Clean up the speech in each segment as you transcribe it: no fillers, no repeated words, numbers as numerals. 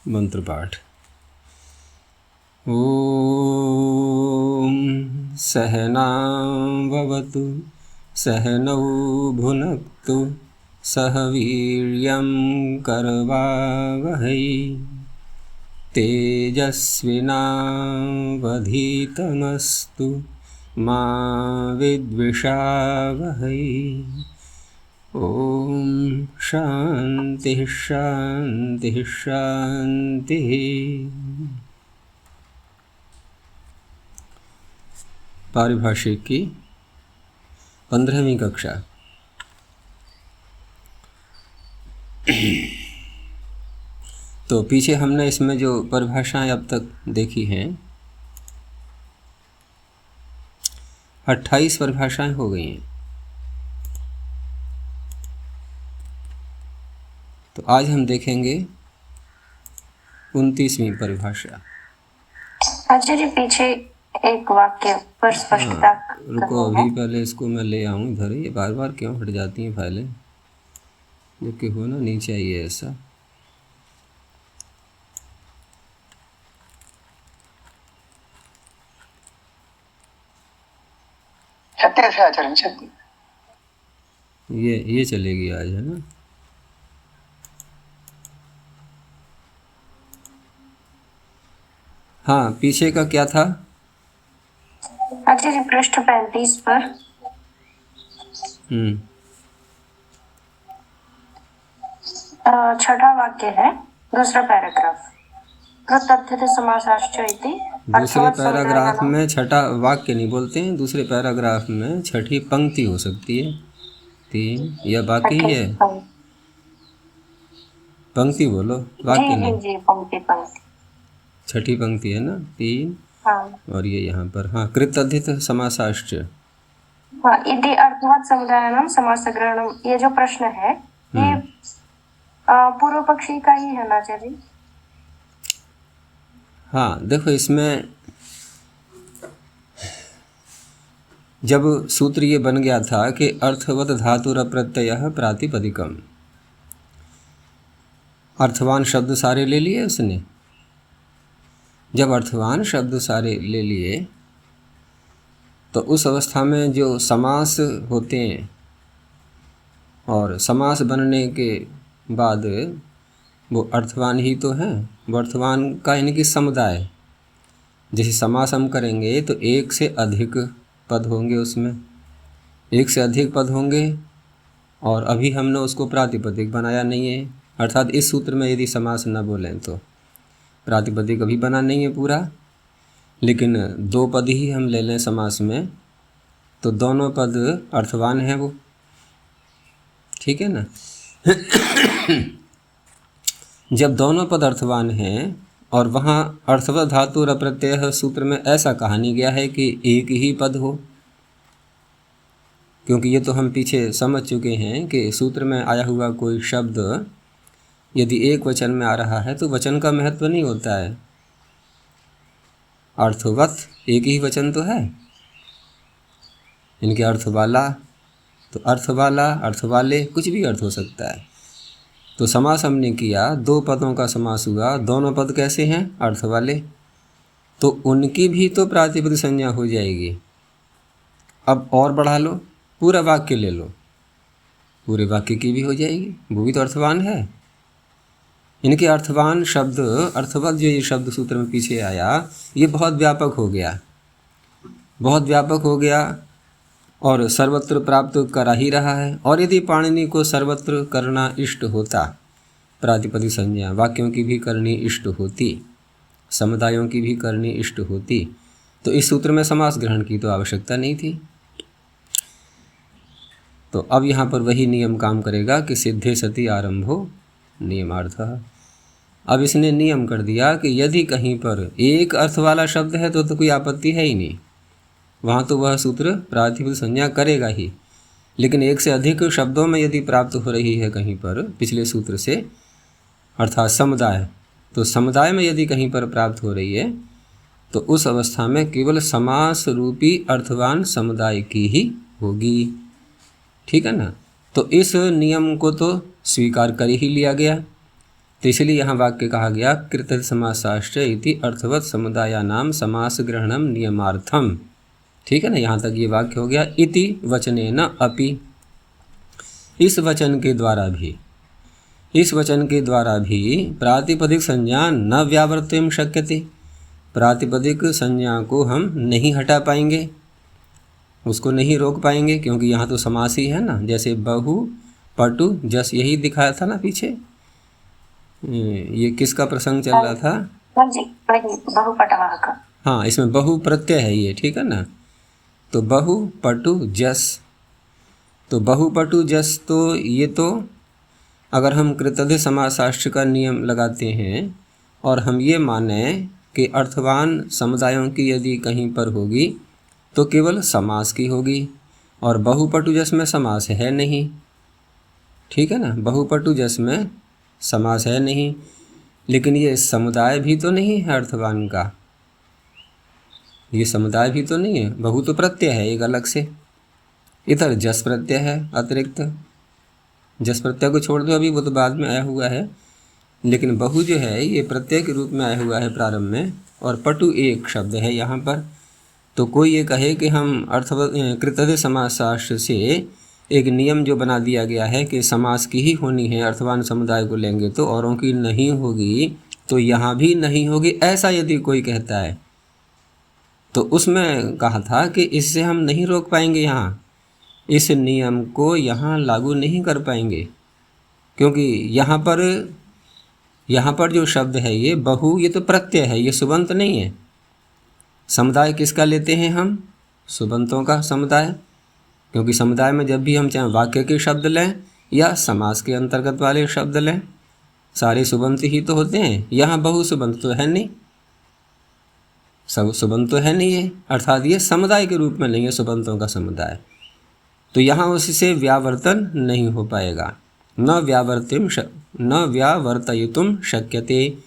मंत्र पाठ। ओम सहनाववतु सहनौ भुनक्तु सह वीर्यं करवावहै तेजस्विनावधीतमस्तु मा विद्विषावहै। ओम शांति शांति शांति। पारिभाषिक की 15वीं कक्षा। तो पीछे हमने इसमें जो परिभाषाएं अब तक देखी हैं 28 परिभाषाएं हो गई हैं। तो आज हम देखेंगे 29वीं परिभाषा। आचार्य पीछे एक वाक्य पर स्पष्टता रुको, अभी पहले इसको मैं ले आऊँ इधर। ये बार बार क्यों हट जाती हैं फाइलें, जबकि होना नहीं चाहिए ऐसा। ये चलेगी आज, है ना। हाँ, पीछे का क्या था आचार्य? पृष्ठ 35 पर छठा वाक्य है, दूसरा पैराग्राफ। प्रत्यर्थ समासाश्च इति। दूसरे पैराग्राफ में छठा वाक्य नहीं बोलते हैं, दूसरे पैराग्राफ में छठी पंक्ति हो सकती है। 3 या बाकी है पंक्ति बोलो, वाक्य नहीं। जी, पंक्ति छठी पंक्ति है ना, 3। हाँ। और ये यहाँ पर हाँ कृतधित समासाश्च। हाँ, इति अर्थवत् समुदायनां समासग्रहणम। ये जो प्रश्न है ये पूर्व पक्षी का ही है ना आचार्य? हाँ, देखो इसमें जब सूत्र ये बन गया था कि अर्थवत धातुर प्रत्यय प्रातिपदिकम, अर्थवान शब्द सारे ले लिए उसने। जब अर्थवान शब्द सारे ले लिए तो उस अवस्था में जो समास होते हैं, और समास बनने के बाद वो अर्थवान ही तो हैं। वो अर्थवान का यानी कि समुदाय। जैसे समास हम करेंगे तो एक से अधिक पद होंगे, उसमें एक से अधिक पद होंगे, और अभी हमने उसको प्रातिपदिक बनाया नहीं है। अर्थात इस सूत्र में यदि समास न बोलें तो प्रातिपदिक अभी बना नहीं है पूरा, लेकिन 2 पद ही हम ले लें समास में तो दोनों पद अर्थवान हैं वो, ठीक है ना। जब दोनों पद अर्थवान हैं और वहाँ अर्थवत धातु और प्रत्यय सूत्र में ऐसा कहा नहीं गया है कि एक ही पद हो, क्योंकि ये तो हम पीछे समझ चुके हैं कि सूत्र में आया हुआ कोई शब्द यदि एक वचन में आ रहा है तो वचन का महत्व नहीं होता है। अर्थवत एक ही वचन तो है, इनके अर्थ वाला, तो अर्थ वाला, अर्थ वाले, कुछ भी अर्थ हो सकता है। तो समास हमने किया, 2 पदों का समास हुआ, दोनों पद कैसे हैं? अर्थ वाले, तो उनकी भी तो प्रातिपदिक संज्ञा हो जाएगी। अब और बढ़ा लो, पूरा वाक्य ले लो, पूरे वाक्य की भी हो जाएगी, वो भी तो अर्थवान है। इनके अर्थवान शब्द, अर्थवत जो ये शब्द सूत्र में पीछे आया, ये बहुत व्यापक हो गया, बहुत व्यापक हो गया और सर्वत्र प्राप्त करा ही रहा है। और यदि पाणिनि को सर्वत्र करना इष्ट होता, प्रातिपदिक संज्ञा वाक्यों की भी करनी इष्ट होती, समुदायों की भी करनी इष्ट होती, तो इस सूत्र में समास ग्रहण की तो आवश्यकता नहीं थी। तो अब यहाँ पर वही नियम काम करेगा कि सिद्धे सति आरंभो नियमार्थः। अब इसने नियम कर दिया कि यदि कहीं पर एक अर्थ वाला शब्द है तो कोई आपत्ति है ही नहीं, वहाँ तो वह सूत्र प्रातिपदिक संज्ञा करेगा ही। लेकिन एक से अधिक शब्दों में यदि प्राप्त हो रही है कहीं पर पिछले सूत्र से, अर्थात समुदाय, तो समुदाय में यदि कहीं पर प्राप्त हो रही है तो उस अवस्था में केवल समास रूपी अर्थवान समुदाय की ही होगी, ठीक है ना। तो इस नियम को तो स्वीकार कर ही लिया गया तो इसलिए यहाँ वाक्य कहा गया कृतध समासाश्च इति अर्थवत समुदायानाम समास ग्रहणम नियमार्थम। ठीक है ना, यहाँ तक ये वाक्य हो गया। इति वचनेन अपि, इस वचन के द्वारा भी प्रातिपदिक संज्ञा न व्यावर्तयितुं शक्यते, प्रातिपदिक संज्ञा को हम नहीं हटा पाएंगे, उसको नहीं रोक पाएंगे, क्योंकि यहाँ तो समास ही है ना। जैसे बहु पटु जस, यही दिखाया था ना पीछे। ये किसका प्रसंग चल रहा था? बहुपटवाहक। हाँ, इसमें बहु प्रत्यय है ये, ठीक है ना। तो बहु पटु जस, तो बहु पटु जस, तो ये तो अगर हम कृतध समासाश्च का नियम लगाते हैं और हम ये माने कि अर्थवान समुदायों की यदि कहीं पर होगी तो केवल समास की होगी, और बहुपटु जस में समास है नहीं, ठीक है ना। बहुपटु जस में समास है नहीं, लेकिन ये समुदाय भी तो नहीं है अर्थवान का, ये समुदाय भी तो नहीं है। बहु तो प्रत्यय है एक अलग से, इधर जस प्रत्यय है अतिरिक्त। जस प्रत्यय को छोड़ दो अभी, वो तो बाद में आया हुआ है, लेकिन बहु जो है ये प्रत्यय के रूप में आया हुआ है प्रारंभ में, और पटु एक शब्द है यहाँ पर। तो कोई ये कहे कि हम कृतध समासाश्च से एक नियम जो बना दिया गया है कि समास की ही होनी है, अर्थवान समुदाय को लेंगे तो औरों की नहीं होगी, तो यहाँ भी नहीं होगी, ऐसा यदि कोई कहता है तो उसमें कहा था कि इससे हम नहीं रोक पाएंगे, यहाँ इस नियम को यहाँ लागू नहीं कर पाएंगे, क्योंकि यहाँ पर जो शब्द है ये बहु, ये तो प्रत्यय है, ये सुबंत नहीं है। समुदाय किसका लेते हैं हम? सुबंतों का समुदाय, क्योंकि समुदाय में जब भी हम चाहे वाक्य के शब्द लें या समास के अंतर्गत वाले शब्द लें, सारे सुबंत ही तो होते हैं। यहाँ बहु सुबंत तो है नहीं, सब सुबंत तो है नहीं है, अर्थात ये समुदाय के रूप में नहीं है सुबंतों का समुदाय, तो यहाँ उससे व्यावर्तन नहीं हो पाएगा। न व्यावर्तयितुं शक्यते,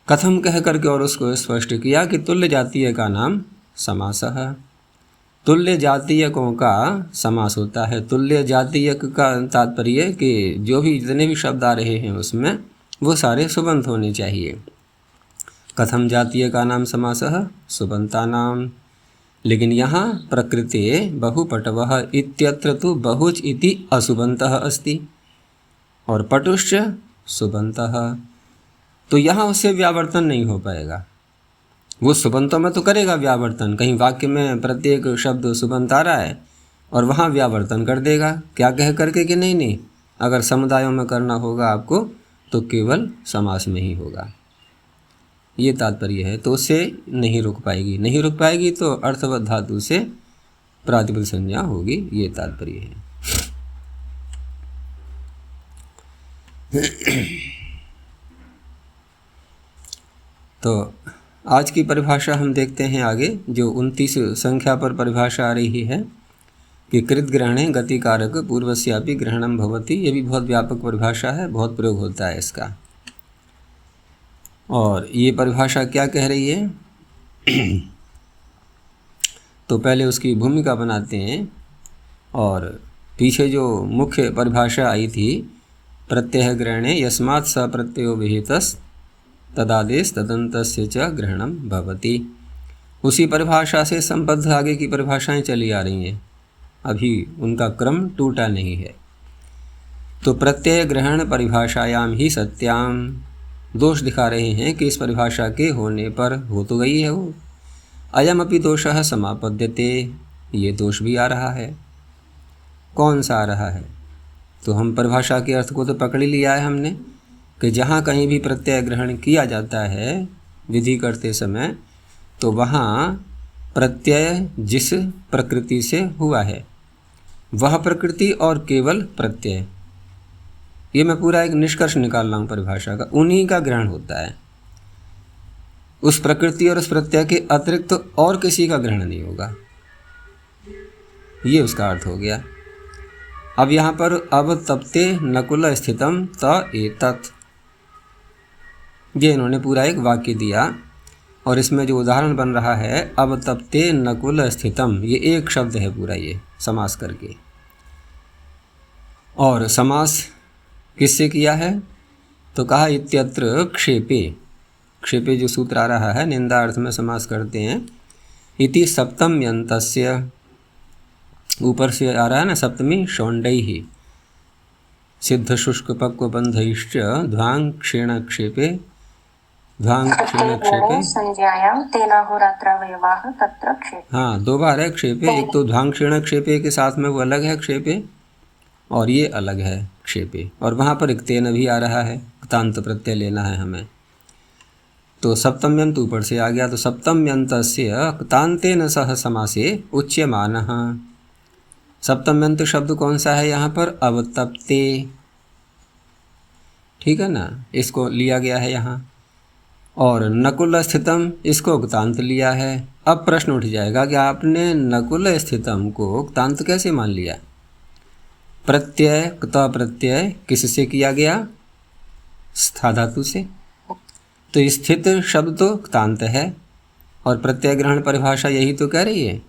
कथम कह करके और उसको स्पष्ट किया कि तुल्य जातीय का नाम समासः, तुल्य जातीयकों का समास होता है। तुल्य जातीयक का तात्पर्य कि जो भी जितने भी शब्द आ रहे हैं उसमें वो सारे सुबंत होने चाहिए। कथम जातीय का नाम समासः सुबंता नाम, लेकिन यहाँ प्रकृते बहुपटवः इत्यत्र तो बहुच इति असुबंतः अस्ति और पटुश्च सुबंतः, तो यहाँ उससे व्यावर्तन नहीं हो पाएगा। वो सुबंतों में तो करेगा व्यावर्तन, कहीं वाक्य में प्रत्येक शब्द सुबंत आ रहा है और वहाँ व्यावर्तन कर देगा, क्या कह करके कि नहीं अगर समुदायों में करना होगा आपको तो केवल समास में ही होगा, ये तात्पर्य है। तो उससे नहीं रुक पाएगी तो अर्थवत धातु से प्रातिपदिक संज्ञा होगी, ये तात्पर्य है। तो आज की परिभाषा हम देखते हैं आगे, जो 29 संख्या पर परिभाषा आ रही है कि कृत ग्रहणे गति कारक पूर्वस्यापि ग्रहणम भवति। ये भी बहुत व्यापक परिभाषा है, बहुत प्रयोग होता है इसका। और ये परिभाषा क्या कह रही है तो पहले उसकी भूमिका बनाते हैं, और पीछे जो मुख्य परिभाषा आई थी प्रत्यय ग्रहणे यस्मात् स प्रत्ययो विहितस् तदादेश तदन्तस्य च ग्रहणम भवति, उसी परिभाषा से संबद्ध आगे की परिभाषाएं चली आ रही हैं, अभी उनका क्रम टूटा नहीं है। तो प्रत्यय ग्रहण परिभाषायाम ही सत्याम, दोष दिखा रहे हैं कि इस परिभाषा के होने पर हो तो गई है वो, अयम अपि दोषः समापद्यते, ये दोष भी आ रहा है। कौन सा आ रहा है? तो हम परिभाषा के अर्थ को तो पकड़ ही लिया है हमने कि जहाँ कहीं भी प्रत्यय ग्रहण किया जाता है विधि करते समय, तो वहाँ प्रत्यय जिस प्रकृति से हुआ है वह प्रकृति और केवल प्रत्यय, ये मैं पूरा एक निष्कर्ष निकाल रहा हूँ परिभाषा का, उन्हीं का ग्रहण होता है। उस प्रकृति और उस प्रत्यय के अतिरिक्त तो और किसी का ग्रहण नहीं होगा, ये उसका अर्थ हो गया। अब यहाँ पर अब तप्ते नकुल स्थितम त एतत्, ये इन्होंने पूरा एक वाक्य दिया, और इसमें जो उदाहरण बन रहा है अब तप्ते नकुल स्थितम, ये एक शब्द है पूरा, ये समास करके। और समास किससे किया है? तो कहा इत्यत्र क्षेपे, क्षेपे जो सूत्र आ रहा है निंदा अर्थ में समास करते हैं। इति सप्तम यंतस्य, ऊपर से आ रहा है ना सप्तमी शौंडैः सिद्ध शुष्क पक्व बंधैश्च ध्वांग क्षीण क्षेपे, ध्वांग क्षीण क्षेपे संज्ञायां तेनाहोरात्रावयवाः तत्र क्षेपे। हाँ, दो बार है क्षेपे, एक तो ध्वांग क्षीण क्षेपे के साथ में वो अलग है क्षेपे, और ये अलग है क्षेपे, और वहाँ पर एक तेन भी आ रहा है, क्तांत प्रत्यय लेना है हमें। तो सप्तम यंत ऊपर से आ गया, तो सप्तम यंतस्य क्तांतेन सह समासे उच्यमानः। सप्तम यंत शब्द कौन सा है यहाँ पर? अवतप्ते, ठीक है ना, इसको लिया गया है यहाँ। और नकुल स्थितम, इसको उक्तांत लिया है। अब प्रश्न उठ जाएगा कि आपने नकुल स्थितम को उक्तांत कैसे मान लिया? प्रत्यय, क्ता प्रत्यय किससे किया गया? स्था धातु से। तो स्थित शब्द तो उक्तांत है, और प्रत्यय ग्रहण परिभाषा यही तो कह रही है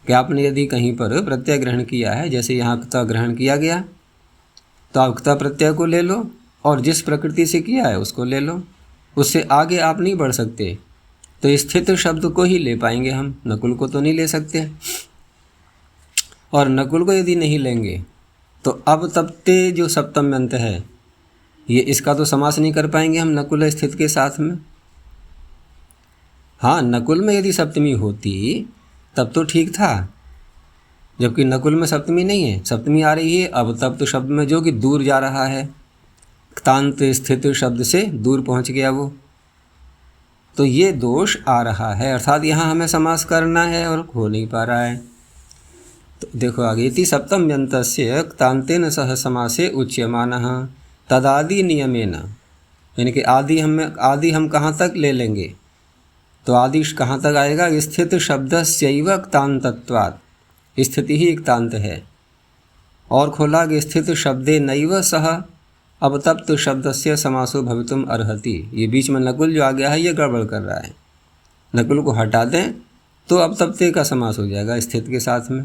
कि आपने यदि कहीं पर प्रत्यय ग्रहण किया है, जैसे यहाँ क्ता ग्रहण किया गया, तो आप क्ता प्रत्यय को ले लो और जिस प्रकृति से किया है उसको ले लो, उससे आगे आप नहीं बढ़ सकते। तो स्थित शब्द को ही ले पाएंगे हम, नकुल को तो नहीं ले सकते। और नकुल को यदि नहीं लेंगे तो अब तप्ते जो सप्तम यंत है, ये इसका तो समास नहीं कर पाएंगे हम नकुल स्थित के साथ में। हाँ, नकुल में यदि सप्तमी होती तब तो ठीक था, जबकि नकुल में सप्तमी नहीं है, सप्तमी आ रही है अब तप्त शब्द में जो कि दूर जा रहा है, क्तांत स्थित शब्द से दूर पहुंच गया वो, तो ये दोष आ रहा है। अर्थात यहाँ हमें समास करना है और हो नहीं पा रहा है। तो देखो आगे, इति सप्तम यंतस्य क्तांतेन सह समासे उच्यमानः तदादि नियमेन, यानी कि आदि हम कहाँ तक ले लेंगे? तो आदि कहाँ तक आएगा? स्थित शब्दस्यैव क्तांतत्वात्, स्थिति ही क्तांत है। और खोला कि स्थित शब्दे नैव सह अवतप्त शब्दस्य समासो भवितुम अर्हति। ये बीच में नकुल जो आ गया है ये गड़बड़ कर रहा है, नकुल को हटा दें तो अवतप्ते का समास हो जाएगा स्थित के साथ में।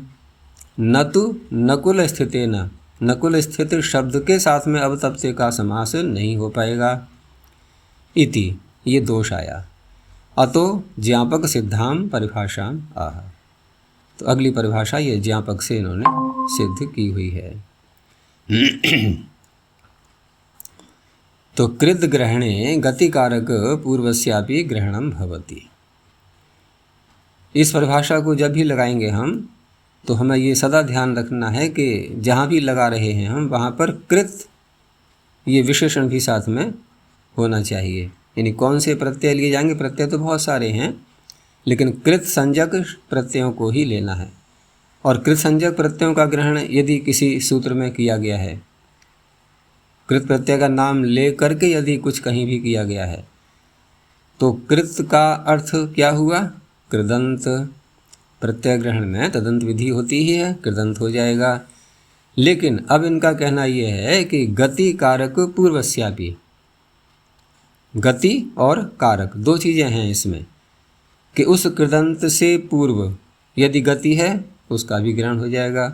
न तो नकुल स्थितेन, नकुल स्थित शब्द के साथ में अवतप्ते का समास नहीं हो पाएगा। इति, ये दोष आया। अतो ज्ञापक सिद्धाम परिभाषाम आह, तो अगली परिभाषा ये ज्ञापक से इन्होंने सिद्ध की हुई है। तो कृत ग्रहणे गतिकारक पूर्वस्यापि ग्रहणम भवति। इस परिभाषा को जब भी लगाएंगे हम तो हमें ये सदा ध्यान रखना है कि जहाँ भी लगा रहे हैं हम वहाँ पर कृत ये विशेषण भी साथ में होना चाहिए। यानी कौन से प्रत्यय लिए जाएंगे? प्रत्यय तो बहुत सारे हैं, लेकिन कृत संज्ञक प्रत्ययों को ही लेना है। और कृत संज्ञक प्रत्ययों का ग्रहण यदि किसी सूत्र में किया गया है, कृत प्रत्यय का नाम ले करके यदि कुछ कहीं भी किया गया है, तो कृत का अर्थ क्या हुआ? कृदंत। प्रत्यय ग्रहण में तदंत विधि होती ही है, कृदंत हो जाएगा। लेकिन अब इनका कहना यह है कि गति कारक पूर्वस्यापि, गति और कारक दो चीज़ें हैं इसमें, कि उस कृदंत से पूर्व यदि गति है उसका भी ग्रहण हो जाएगा,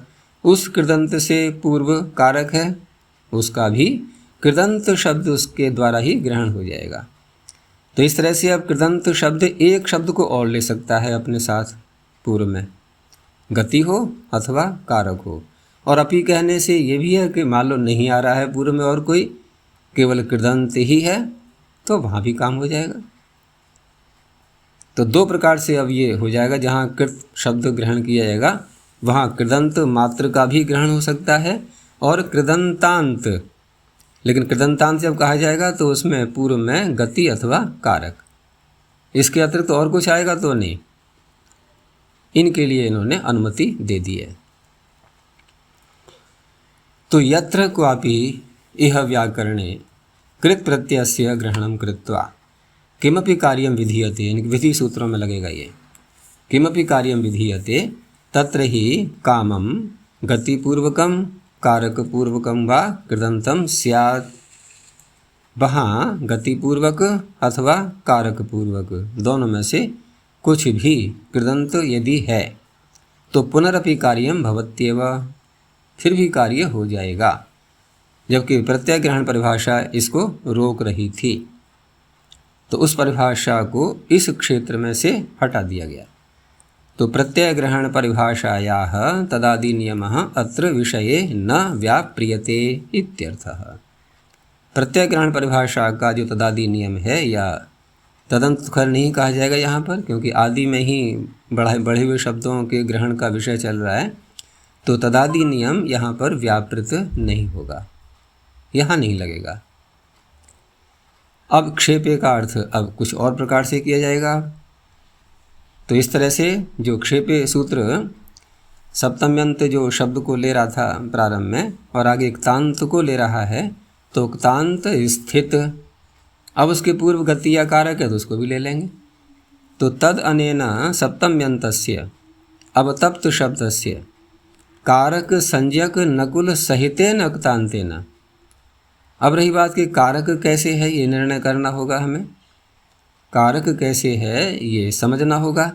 उस कृदंत से पूर्व कारक है उसका भी कृदंत शब्द उसके द्वारा ही ग्रहण हो जाएगा। तो इस तरह से अब कृदंत शब्द एक शब्द को और ले सकता है अपने साथ पूर्व में, गति हो अथवा कारक हो। और अपी कहने से ये भी है कि मान लो नहीं आ रहा है पूर्व में और कोई, केवल कृदंत ही है, तो वहाँ भी काम हो जाएगा। तो दो प्रकार से अब ये हो जाएगा, जहाँ कृत शब्द ग्रहण किया जाएगा वहाँ कृदंत मात्र का भी ग्रहण हो सकता है और कृदंतांत। लेकिन कृदंतांत जब कहा जाएगा तो उसमें पूर्व में गति अथवा कारक, इसके अतिरिक्त तो और कुछ आएगा तो नहीं। इनके लिए इन्होंने अनुमति दे दी है। तो यत्र क्वापि इह व्याकरणे कृत प्रत्ययस्य ग्रहणं कृत्वा किमपि कार्यं विधीयते, यानी विधि सूत्रों में लगेगा ये, किमपि कार्यं विधीयते तत्र ही कामं गतिपूर्वकं कारकपूर्वकं वा कृदंतं स्यात्। वहाँ गतिपूर्वक अथवा कारकपूर्वक दोनों में से कुछ भी कृदंत यदि है तो पुनरपि कार्यं भवत्येव, फिर भी कार्य हो जाएगा। जबकि प्रत्यय ग्रहण परिभाषा इसको रोक रही थी। तो उस परिभाषा को इस क्षेत्र में से हटा दिया गया। तो प्रत्यय ग्रहण परिभाषायाः तदादि नियमः अत्र विषये न व्याप्रियते इत्यर्थः। प्रत्यय ग्रहण परिभाषा का जो तदादि नियम है या तदंत खर नहीं कहा जाएगा यहाँ पर, क्योंकि आदि में ही बढ़े हुए शब्दों के ग्रहण का विषय चल रहा है। तो तदादि नियम यहाँ पर व्यापृत नहीं होगा, यहाँ नहीं लगेगा। अब क्षेपे का अर्थ अब कुछ और प्रकार से किया जाएगा। तो इस तरह से जो क्षेपे सूत्र सप्तम्यंत जो शब्द को ले रहा था प्रारंभ में और आगे क्तांत को ले रहा है, तो क्तांत स्थित, अब उसके पूर्व गति या कारक है तो उसको भी ले लेंगे। तो तद अनेन सप्तम्यंतस्य अवतप्त शब्दस्य कारक संज्ञक नकुल सहितेन क्तांतेन। अब रही बात कि कारक कैसे है, ये निर्णय करना होगा हमें। कारक कैसे है ये समझना होगा।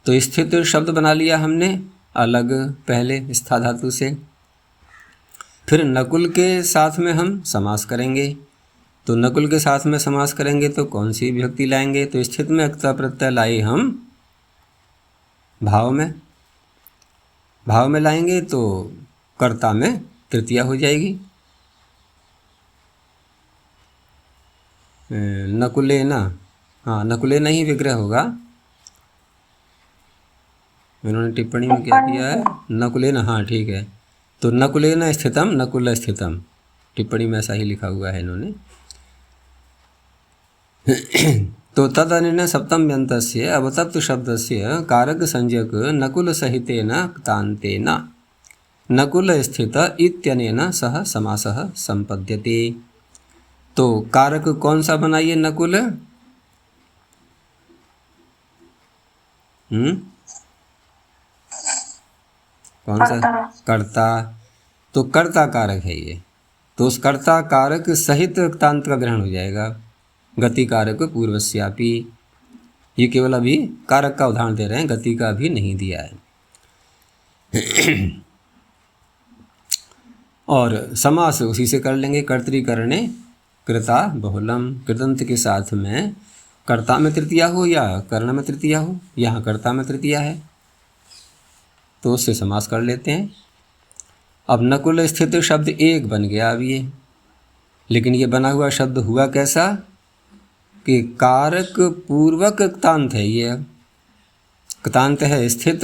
तो स्थित शब्द बना लिया हमने अलग पहले स्था धातु से, फिर नकुल के साथ में हम समास करेंगे। तो नकुल के साथ में समास करेंगे तो कौन सी विभक्ति लाएंगे, तो स्थित में अक्ता प्रत्यय लाए हम भाव में लाएंगे तो कर्ता में तृतीया हो जाएगी। नकुलेना, हाँ नकुलेना ही विग्रह होगा। इन्होंने टिप्पणी में क्या किया है, नकुलेना, हाँ ठीक है। तो नकुलेना स्थितम नकुल स्थितम, टिप्पणी में ऐसा ही लिखा हुआ है इन्होंने। तो तदनेन सप्तम्यन्तस्य अवतप्त शब्दस्य कारक संज्ञक नकुल सहितेन क्तान्तेन नकुल स्थित इत्यनेन सह समासः संपद्यते। तो कारक कौन सा बनाइए, नकुल, कौन सा, कर्ता। तो कर्ता कारक है ये, तो उस कर्ता कारक सहित क्तांत का ग्रहण हो जाएगा। गति कारक पूर्वस्यापि, ये केवल अभी कारक का उदाहरण दे रहे हैं, गति का भी नहीं दिया है। और समास उसी से कर लेंगे, कर्तृकरणे कृता बहुलम, कृतंत के साथ में कर्ता में तृतीया हो या कर्ण में तृतीया हो, यहाँ कर्ता में तृतीया है तो उससे समास कर लेते हैं। अब नकुल स्थित शब्द एक बन गया अब ये, लेकिन ये बना हुआ शब्द हुआ कैसा कि कारक पूर्वक क्तांत है। ये क्तांत है स्थित,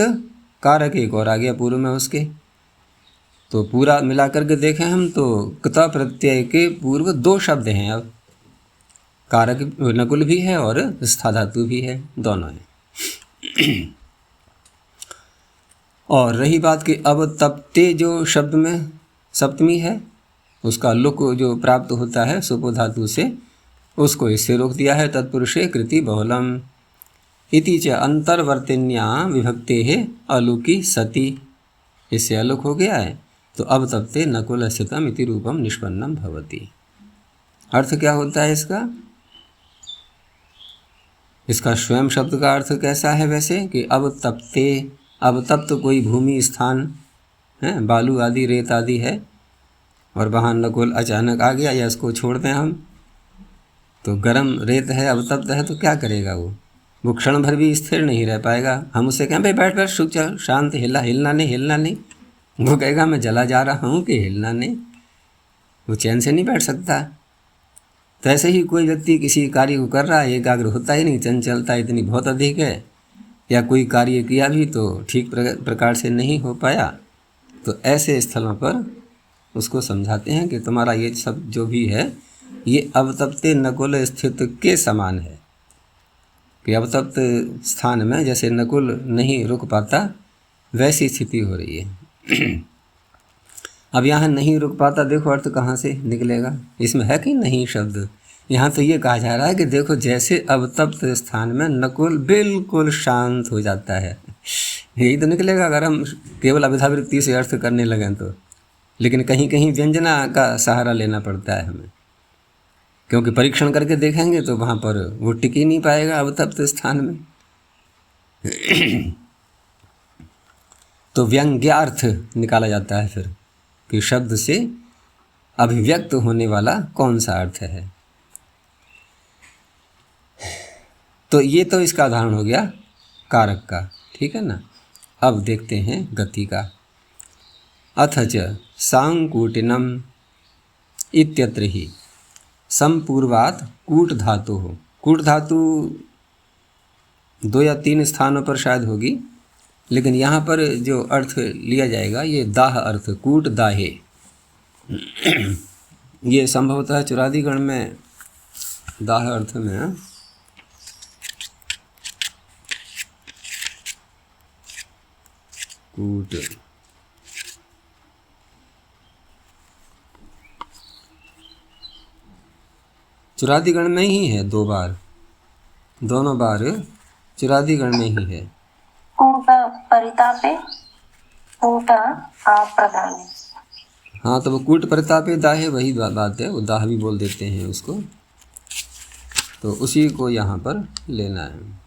कारक एक और आ गया पूर्व में उसके। तो पूरा मिला करके देखें हम तो क्ता प्रत्यय के पूर्व दो शब्द हैं। अब कारक नकुल भी है और स्था धातु भी है, दोनों हैं। और रही बात कि अब तप्ते जो शब्द में सप्तमी है, उसका लुक जो प्राप्त होता है सुपो धातु से, उसको इससे रोक दिया है। तत्पुरुषे कृति बहुलम इति च अंतर्वर्तिन्या विभक्ते है अलुकी सती, इससे अलुक हो गया है। तो अब तप्ते नकुल स्थितम इति रूपम निष्पन्नम भवति। अर्थ क्या होता है इसका? इसका स्वयं शब्द का अर्थ कैसा है वैसे कि अब तप्ते, अब तप्त कोई भूमि स्थान है, बालू आदि रेत आदि है, और वहाँ नकुल अचानक आ गया या इसको छोड़ दें हम, तो गर्म रेत है, अब तप्त है, तो क्या करेगा वो क्षण भर भी स्थिर नहीं रह पाएगा। हम उससे कहें भाई बैठ सुख चल शांत, हिलना नहीं, वो कहेगा मैं जला जा रहा हूँ कि हिलना नहीं, वो चैन से नहीं बैठ सकता। तो ऐसे ही कोई व्यक्ति किसी कार्य को कर रहा है, एकाग्र होता ही नहीं, चंचलता इतनी बहुत अधिक है, या कोई कार्य किया भी तो ठीक प्रकार से नहीं हो पाया, तो ऐसे स्थलों पर उसको समझाते हैं कि तुम्हारा ये सब जो भी है ये अवतप्ते नकुल स्थित के समान है, कि अवतप्त स्थान में जैसे नकुल नहीं रुक पाता वैसी स्थिति हो रही है। अब यहाँ नहीं रुक पाता, देखो अर्थ कहाँ से निकलेगा, इसमें है कि नहीं शब्द। यहाँ तो ये कहा जा रहा है कि देखो जैसे अवतप्त स्थान में नकुल बिल्कुल शांत हो जाता है, यही तो निकलेगा अगर हम केवल अभिधावृत्ति से अर्थ करने लगें तो। लेकिन कहीं कहीं व्यंजना का सहारा लेना पड़ता है हमें, क्योंकि परीक्षण करके देखेंगे तो वहाँ पर वो टिक ही नहीं पाएगा अवतप्त स्थान में। तो व्यंग्यार्थ निकाला जाता है फिर कि शब्द से अभिव्यक्त होने वाला कौन सा अर्थ है। तो ये तो इसका उदाहरण हो गया कारक का, ठीक है ना। अब देखते हैं गति का। अथ च सांकूटिनम इत्यत्र ही समपूर्वात कूट धातु हो। कूट धातु 2 या 3 स्थानों पर शायद होगी, लेकिन यहाँ पर जो अर्थ लिया जाएगा ये दाह अर्थ, कूट दाहे। ये संभवतः चुरादीगण में दाह अर्थ में है। कूट चुरादीगण में ही है 2 बार, दोनों बार चुरादीगण में ही है। कूट परितापे कूट प्रदाने। हाँ, तो वो कूट परितापे दाहे वही बात है, वो दाह भी बोल देते हैं उसको, तो उसी को यहाँ पर लेना है।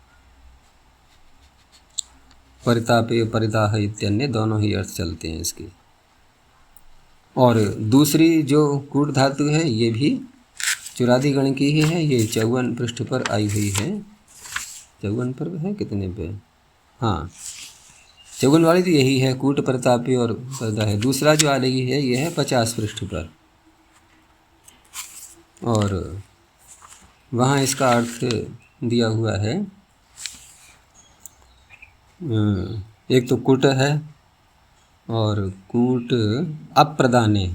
परितापे परिदाह इत्यन्य दोनों ही अर्थ चलते हैं इसके। और दूसरी जो कूट धातु है ये भी चुरादीगण की ही है। ये 54 पृष्ठ पर आई हुई है। 54 पर है, कितने पे? हाँ, 54 वाली तो यही है, कूट परितापी और परिदा है। दूसरा जो आ रही है ये है 50 पृष्ठ पर, और वहाँ इसका अर्थ दिया हुआ है। एक तो कूट है और कूट अप्रदाने,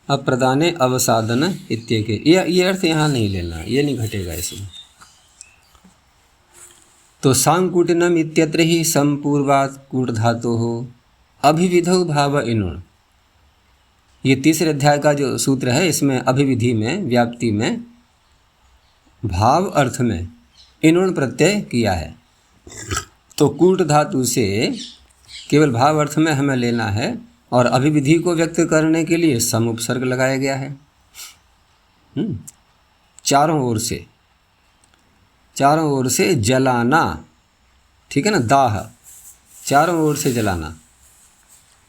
अप्रदाने अवसादन इत्येके, ये अर्थ यहाँ नहीं लेना, ये नहीं घटेगा इसमें। तो सांकूटिनम इत्यत्र ही संपूर्वात कूट धातु हो अभिविधौ भाव इनुण। ये तीसरे अध्याय का जो सूत्र है इसमें अभिविधि में, व्याप्ति में, भाव अर्थ में इनुण प्रत्यय किया है। तो कूट धातु से केवल भाव अर्थ में हमें लेना है, और अभिविधि को व्यक्त करने के लिए सम उपसर्ग लगाया गया है। चारों ओर से जलाना, ठीक है ना, दाह, चारों ओर से जलाना,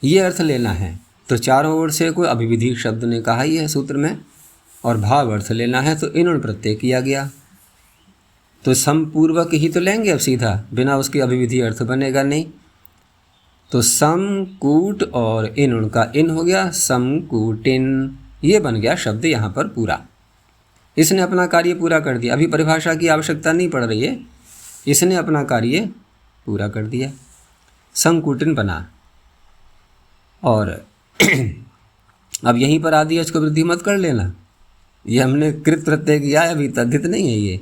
ये अर्थ लेना है। तो चारों ओर से कोई अभिविधि शब्द ने कहा ही है सूत्र में, और भाव अर्थ लेना है तो इनुण प्रत्यय किया गया। तो समपूर्वक ही तो लेंगे अब सीधा, बिना उसके अभिविधि अर्थ बनेगा नहीं। तो सम कूट और इनुण का इन हो गया समकूटिन, ये बन गया शब्द यहाँ पर पूरा। इसने अपना कार्य पूरा कर दिया, अभी परिभाषा की आवश्यकता नहीं पड़ रही है, इसने अपना कार्य पूरा कर दिया, संकूटिन बना। और अब यहीं पर आदि अच को वृद्धि मत कर लेना, ये हमने कृत प्रत्यय किया है, अभी तद्धित नहीं है ये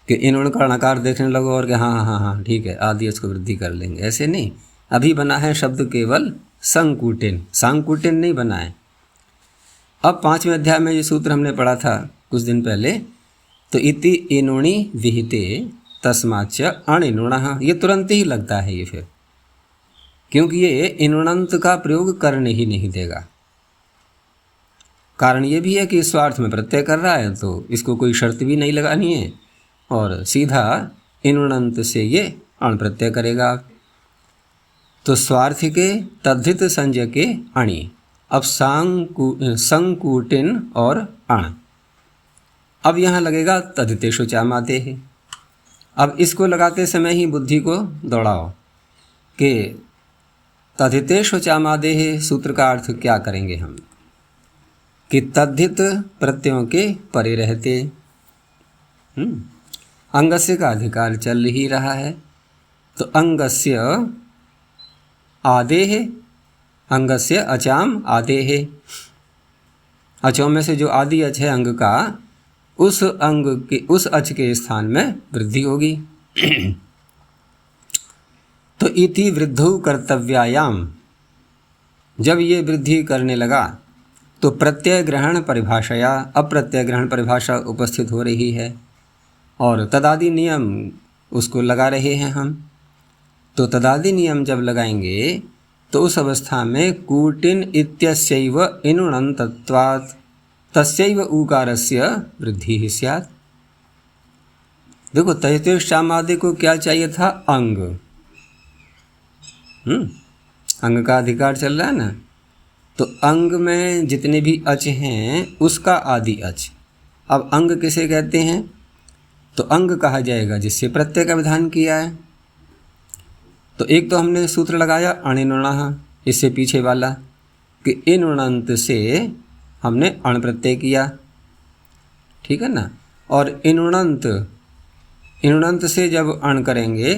कि इनुण का णकार देखने लगो और कि हाँ ठीक है आदि अच को वृद्धि कर लेंगे, ऐसे नहीं। अभी बना है शब्द केवल संकूटिन, सांकूटिन नहीं बना है। अब 5वें अध्याय में ये सूत्र हमने पढ़ा था कुछ दिन पहले, तो इति इनुणि विहिते तस्माच्च अणिनुणः, ये तुरंत ही लगता है ये फिर, क्योंकि ये इनुणंत का प्रयोग करने ही नहीं देगा। कारण ये भी है कि स्वार्थ में प्रत्यय कर रहा है, तो इसको कोई शर्त भी नहीं लगानी है, और सीधा इनुणंत से ये अण प्रत्यय करेगा। तो स्वार्थ के तद्धित संज्ञा के अणि, अब संकूटिन और अण, अब यहाँ लगेगा तद्धितेषु चामाते है। अब इसको लगाते समय ही बुद्धि को दौड़ाओ कि तद्धितेषु चामादे है सूत्र का अर्थ क्या करेंगे हम, कि तद्धित प्रत्ययों के परे रहते। अंगस्य का अधिकार चल ही रहा है, तो अंगस्य आदेः, अंगस्य अचाम आदेः, अचों में से जो आदि अच है अंग का, उस अंग के उस अच के स्थान में वृद्धि होगी। तो इति वृद्धौ कर्तव्यायाम, जब ये वृद्धि करने लगा तो प्रत्यय ग्रहण परिभाषाया, अब प्रत्यय ग्रहण परिभाषा उपस्थित हो रही है, और तदादि नियम उसको लगा रहे हैं हम। तो तदादि नियम जब लगाएंगे तो उस अवस्था में कूटिन इत्यस्यैव इनुणन्तत्वात् तस्यैव उकारस्य वृद्धि ही स्यात्। देखो तैतेश सामादि को क्या चाहिए था, अंग, अंग का अधिकार चल रहा है ना, तो अंग में जितने भी अच हैं उसका आदि अच। अब अंग किसे कहते हैं? तो अंग कहा जाएगा जिससे प्रत्यय का विधान किया है। तो एक तो हमने सूत्र लगाया अणिनुणः, इससे पीछे वाला कि इनुणंत से हमने अण प्रत्यय किया, ठीक है ना। और इनुणंत से जब अण करेंगे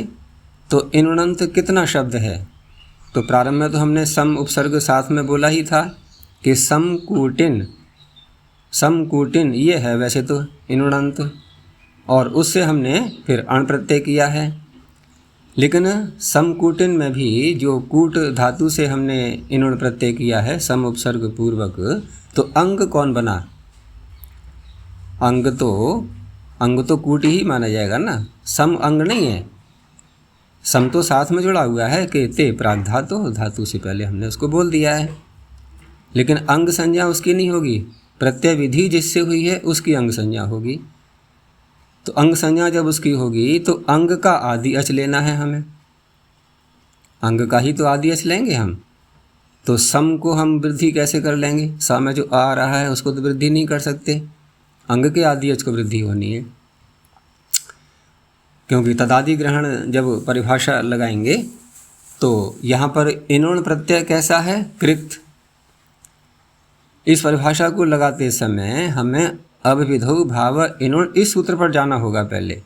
तो इनुणंत कितना शब्द है? तो प्रारंभ में तो हमने सम उपसर्ग साथ में बोला ही था कि समकूटिन ये है वैसे तो इनुणंत, और उससे हमने फिर अण प्रत्यय किया है। लेकिन समकूटिन में भी जो कूट धातु से हमने इनुण प्रत्यय किया है सम उपसर्ग पूर्वक, तो अंग कौन बना? अंग तो कूट ही माना जाएगा ना, सम अंग नहीं है। सम तो साथ में जुड़ा हुआ है कि ते प्राग धातु से पहले हमने उसको बोल दिया है, लेकिन अंग संज्ञा उसकी नहीं होगी। प्रत्यय विधि जिससे हुई है उसकी अंग संज्ञा होगी। तो अंग संज्ञा जब उसकी होगी तो अंग का आदि अच लेना है हमें, अंग का ही तो आदि अच लेंगे हम। तो सम को हम वृद्धि कैसे कर लेंगे? स में जो आ रहा है उसको तो वृद्धि नहीं कर सकते, अंग के आदि अच को वृद्धि होनी है। क्योंकि तदादि ग्रहण जब परिभाषा लगाएंगे तो यहाँ पर इनुण प्रत्यय कैसा है? कृत। इस परिभाषा को लगाते समय हमें अविधौ भाव इनुण इस सूत्र पर जाना होगा पहले,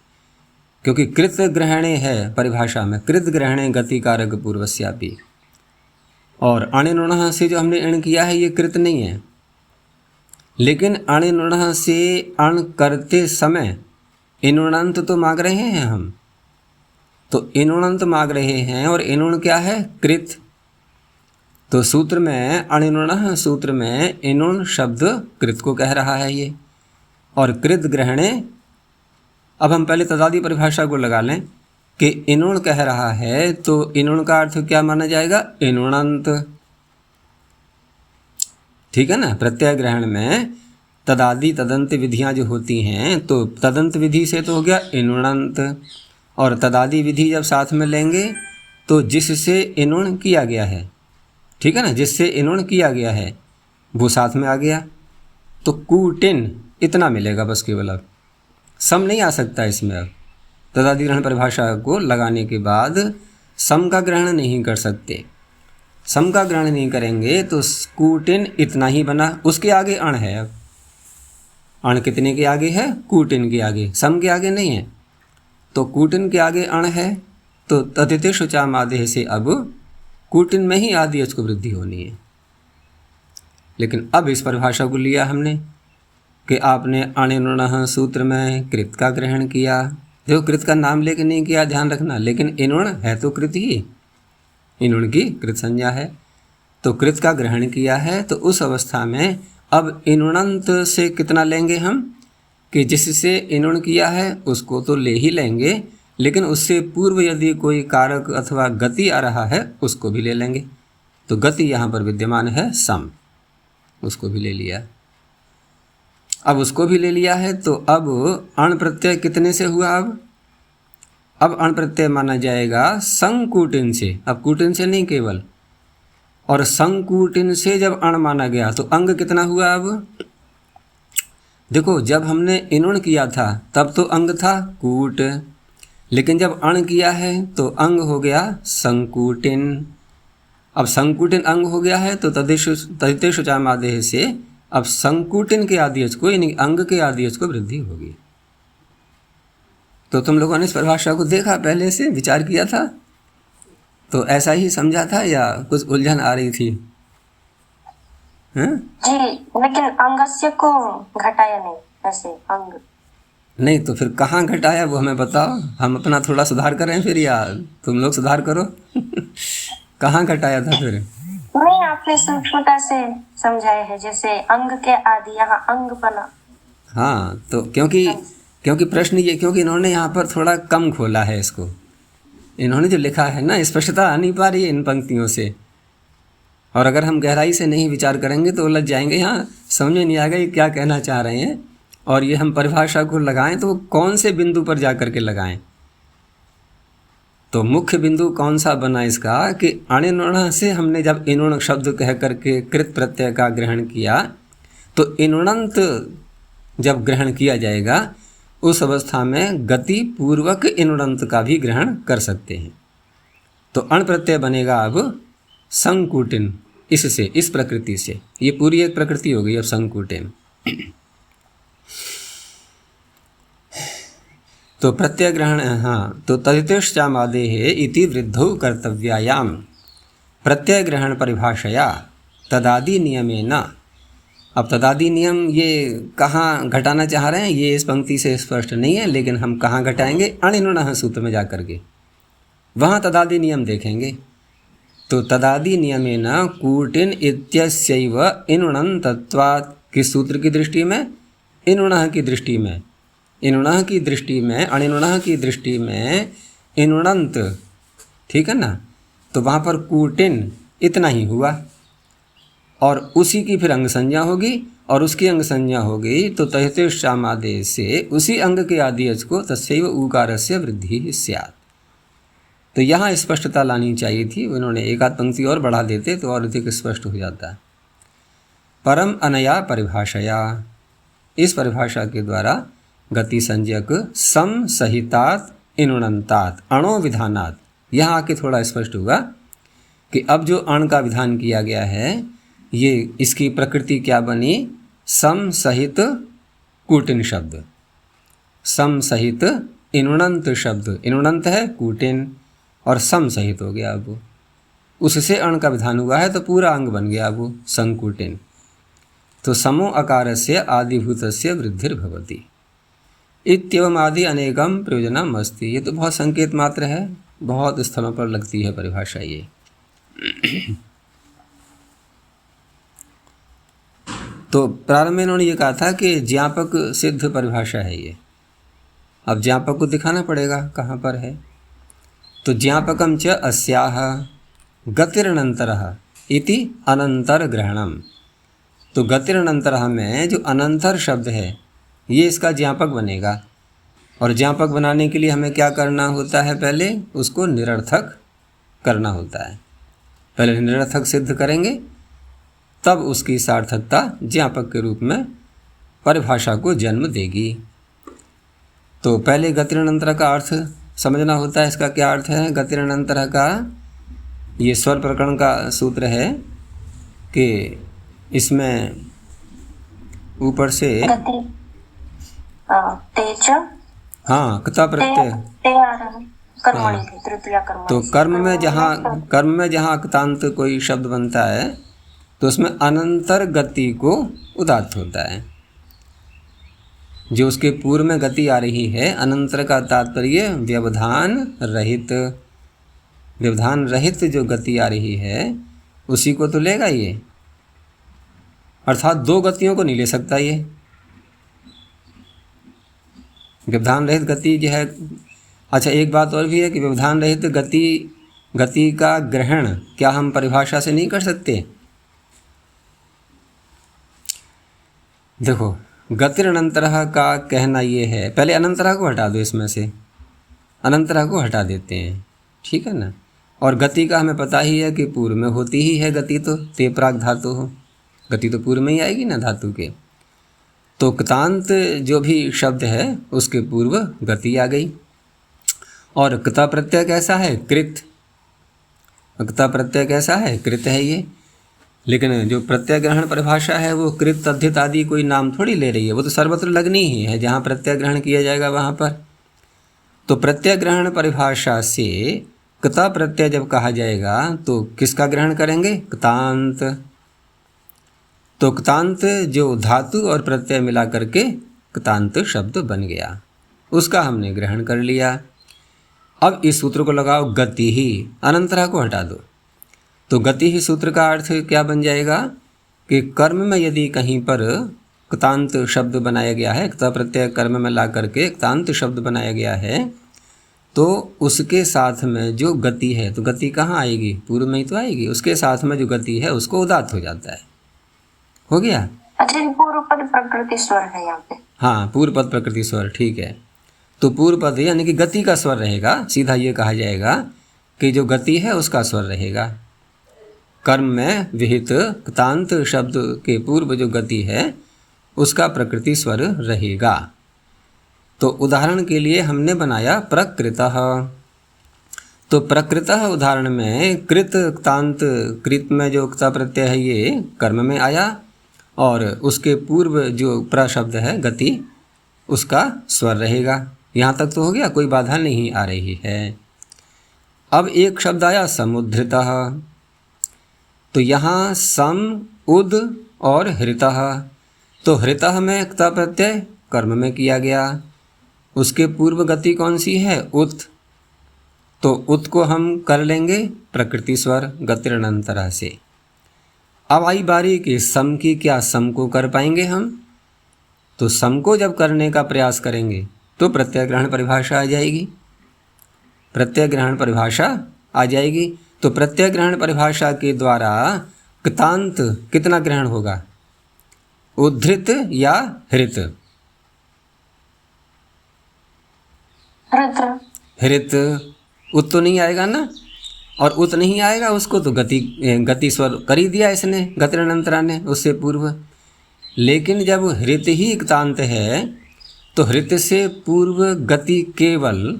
क्योंकि कृत ग्रहणे है परिभाषा में, कृत ग्रहणे गति कारक पूर्वस्यापि। और अणिनुणः से जो हमने इण किया है ये कृत नहीं है, लेकिन अणिनुणः से अण करते समय इनुणंत तो मांग रहे हैं हम, तो इनुणंत मांग रहे हैं और इनुण क्या है? कृत। तो सूत्र में अणिनुणः सूत्र में इनुण शब्द कृत को कह रहा है ये, और कृत ग्रहणे। अब हम पहले तदादि परिभाषा को लगा लें कि इनुण कह रहा है तो इनुण का अर्थ क्या माना जाएगा? इनुणंत, ठीक है ना। प्रत्यय ग्रहण में तदादि तदंत विधियां जो होती हैं तो तदंत विधि से तो हो गया इनुणंत, और तदादि विधि जब साथ में लेंगे तो जिससे इनुण किया गया है, ठीक है ना, जिससे इनुण किया गया है वो साथ में आ गया। तो कूटिन इतना मिलेगा बस केवल, अब सम नहीं आ सकता इसमें। अब तदादि ग्रहण परिभाषा को लगाने के बाद सम का ग्रहण नहीं कर सकते, सम का ग्रहण नहीं करेंगे तो कूटिन इतना ही बना, उसके आगे अण है। अब अण कितने के आगे है? कूटिन के आगे, सम के आगे नहीं है। तो कूटिन के आगे अण है तो तदिते शुचाम आदेह से अब कूटिन में ही आदि अच को वृद्धि होनी है। लेकिन अब इस परिभाषा को लिया हमने कि आपने अणिनुणः सूत्र में कृत का ग्रहण किया। देखो कृत का नाम लेके नहीं किया, ध्यान रखना, लेकिन इनुण है तो कृत ही, इनुण की कृत संज्ञा है, तो कृत का ग्रहण किया है। तो उस अवस्था में अब इनुणंत से कितना लेंगे हम कि जिससे इनुण किया है उसको तो ले ही लेंगे, लेकिन उससे पूर्व यदि कोई कारक अथवा गति आ रहा है उसको भी ले लेंगे। तो गति यहाँ पर विद्यमान है सम, उसको भी ले लिया। अब उसको भी ले लिया है तो अब अण प्रत्यय कितने से हुआ? अब अण प्रत्यय माना जाएगा संकूटिन से, अब कूटिन से नहीं केवल, और संकूटिन से जब अण माना गया तो अंग कितना हुआ? अब देखो जब हमने इनुण किया था तब तो अंग था कूट, लेकिन जब अण किया है तो अंग हो गया संकूटिन। अब संकूटिन अंग हो गया है तो तदिते शुचाम आदेह से अब संकूटिन के आदि अच को यानी अंग के आदि अच को वृद्धि होगी। तो तुम लोगों ने इस परिभाषा को देखा, पहले से विचार किया था, तो ऐसा ही समझा था या कुछ उलझन आ रही थी? जी, लेकिन अंगस्य को घटाया नहीं, ऐसे अंग नहीं तो फिर कहाँ घटाया वो हमें बताओ, हम अपना थोड़ा सुधार करें फिर, या तुम लोग सुधार करो। कहाँ घटाया था फिर? नहीं, आपने सूक्ष्मता से समझाया है, जैसे अंग के आदि यहाँ अंग बना। हाँ, तो क्योंकि प्रश्न ये, क्योंकि इन्होंने यहाँ पर थोड़ा कम खोला है इसको, इन्होंने जो लिखा है ना स्पष्टता आ नहीं पा रही है इन पंक्तियों से, और अगर हम गहराई से नहीं विचार करेंगे तो उलझ जाएंगे, यहाँ समझ में नहीं आएगा ये क्या कहना चाह रहे हैं। और ये हम परिभाषा को लगाएं तो कौन से बिंदु पर जा कर के लगाएं। तो तो मुख्य बिंदु कौन सा बना इसका कि अणिनुण से हमने जब इनुण शब्द कह करके कृत प्रत्यय का ग्रहण किया तो इनुणंत जब ग्रहण किया जाएगा उस अवस्था में गति पूर्वक इनुणंत का भी ग्रहण कर सकते हैं। तो अण प्रत्यय बनेगा अब संकुटिन, इससे, इस प्रकृति से। ये पूरी एक प्रकृति हो गई अब संकुटिन। तो प्रत्यय ग्रहण, हाँ, तो तदितिश्चामादेः इति वृद्धौ कर्तव्यायाम प्रत्यय ग्रहण परिभाषया तदादि नियमेन। अब तदादि नियम ये कहाँ घटाना चाह रहे हैं ये इस पंक्ति से स्पष्ट नहीं है, लेकिन हम कहाँ घटाएंगे, अणिनुणः सूत्र में जा करके वहाँ तदादि नियम देखेंगे। तो तदादि नियमेन कूटिन इत्यस्यैव इनुणं तत्वात्, किस सूत्र की दृष्टि में, इनुणः की दृष्टि में, इनुणः की दृष्टि में, अणिनुणः की दृष्टि में इनुणंत, ठीक है ना। तो वहाँ पर कूटिन इतना ही हुआ और उसी की फिर अंग संज्ञा होगी और उसकी अंग संज्ञा होगी तो तहितेश्चामादेश से उसी अंग के आदेश को तस्यैव ऊकारस्य वृद्धि स्यात्। तो यहाँ स्पष्टता लानी चाहिए थी, उन्होंने एक आध पंक्ति और बढ़ा देते तो और अधिक स्पष्ट हो जाता। परम अनया परिभाषया, इस परिभाषा के द्वारा गति संज्ञक सम सहितात इनुणंतात अणो विधानात्, यहाँ आके थोड़ा स्पष्ट होगा कि अब जो अण का विधान किया गया है ये इसकी प्रकृति क्या बनी, सम सहित कूटिन शब्द, सम सहित इनुणंत शब्द, इनुणंत है कूटिन और सम सहित हो गया। अब उससे अण का विधान हुआ है तो पूरा अंग बन गया अब संकूटिन। तो समो अकारस्य आदिभूतस्य वृद्धिर्भवति इत्येवम् आदि अनेकम प्रयोजनम अस्ति। ये तो बहुत संकेत मात्र है, बहुत स्थलों पर लगती है परिभाषा ये। तो प्रारंभ में इन्होंने ये कहा था कि ज्ञापक सिद्ध परिभाषा है ये। अब ज्ञापक को दिखाना पड़ेगा कहाँ पर है। तो ज्ञापकम च अस्याह गतिरनंतरः इति अनंतर ग्रहणम। तो गतिरनंतरः में जो अनंतर शब्द है ये इसका ज्ञापक बनेगा। और ज्ञापक बनाने के लिए हमें क्या करना होता है, पहले उसको निरर्थक करना होता है। पहले निरर्थक सिद्ध करेंगे तब उसकी सार्थकता ज्ञापक के रूप में परिभाषा को जन्म देगी। तो पहले गतिरनंतर का अर्थ समझना होता है। इसका क्या अर्थ है, गतिरनंतर का ये स्वर प्रकरण का सूत्र है कि इसमें ऊपर से तेज, हाँ, कता प्रत्यय, तो कर्म में जहाँ अक्तांत कोई शब्द बनता है तो उसमें अनंतर गति को उदात्त होता है। जो उसके पूर्व में गति आ रही है, अनंतर का तात्पर्य व्यवधान रहित, व्यवधान रहित जो गति आ रही है उसी को तो लेगा ये, अर्थात दो गतियों को नहीं ले सकता ये। व्यवधान रहित गति जो है, अच्छा एक बात और भी है कि व्यवधान रहित गति का ग्रहण क्या हम परिभाषा से नहीं कर सकते। देखो गतिरनंतरः का कहना ये है, पहले अनंतरः को हटा दो, इसमें से अनंतरः को हटा देते हैं, ठीक है ना। और गति का हमें पता ही है कि पूर्व में होती ही है गति, तो ते प्राग धातु हो, गति तो पूर्व में ही आएगी ना धातु के। तो क्तांत जो भी शब्द है उसके पूर्व गति आ गई। और क्ता प्रत्यय कैसा है, कृत, क्ता प्रत्यय कैसा है, कृत है ये। लेकिन जो प्रत्यय ग्रहण परिभाषा है वो कृत तद्धित आदि कोई नाम थोड़ी ले रही है, वो तो सर्वत्र लगनी ही है जहाँ प्रत्यय ग्रहण किया जाएगा वहाँ पर। तो प्रत्यय ग्रहण परिभाषा से क्ता प्रत्यय जब कहा जाएगा तो किसका ग्रहण करेंगे, क्तांत। तो क्तांत जो धातु और प्रत्यय मिला करके क्तांत शब्द बन गया, उसका हमने ग्रहण कर लिया। अब इस सूत्र को लगाओ गति ही, अनंतरः को हटा दो। तो गति ही सूत्र का अर्थ क्या बन जाएगा कि कर्म में यदि कहीं पर क्तांत शब्द बनाया गया है, क्ता प्रत्यय कर्म में ला करके क्तांत शब्द बनाया गया है, तो उसके साथ में जो गति है, तो गति कहाँ आएगी, पूर्व में ही तो आएगी, उसके साथ में जो गति है उसको उदात्त हो जाता है। हो गया। अच्छा, पूर्व पद प्रकृति स्वर है यहाँ पे। हाँ, पूर्व पद प्रकृति स्वर, ठीक है। तो पूर्व पद यानी कि गति का स्वर रहेगा, सीधा ये कहा जाएगा की जो गति है उसका स्वर रहेगा। कर्म में विहित क्तांत शब्द के पूर्व जो गति है उसका प्रकृति स्वर रहेगा। तो उदाहरण के लिए हमने बनाया प्रकृतः। तो प्रकृतः उदाहरण में कृत क्तांत, कृत में जो क्ता प्रत्यय है ये कर्म में आया और उसके पूर्व जो प्र शब्द है गति उसका स्वर रहेगा। यहाँ तक तो हो गया, कोई बाधा नहीं आ रही है। अब एक शब्द आया समुद्धृतः। तो यहाँ सम, उद और हृतः। तो हृतः में क्ता प्रत्यय कर्म में किया गया, उसके पूर्व गति कौन सी है? उत। तो उत को हम कर लेंगे प्रकृति स्वर गतिरनंतरः से। अब आई बारी कि सम की, क्या सम को कर पाएंगे हम? तो सम को जब करने का प्रयास करेंगे तो प्रत्यय ग्रहण परिभाषा आ जाएगी, प्रत्यय ग्रहण परिभाषा आ जाएगी। तो प्रत्यय ग्रहण परिभाषा के द्वारा क्तांत कितना ग्रहण होगा? उद्धृत या हृत? हृत। उत तो नहीं आएगा ना, और उत नहीं आएगा उसको तो गति स्वर कर ही दिया इसने, गतिरनंतरा ने उससे पूर्व। लेकिन जब हृत ही क्तांत है तो हृत से पूर्व गति केवल,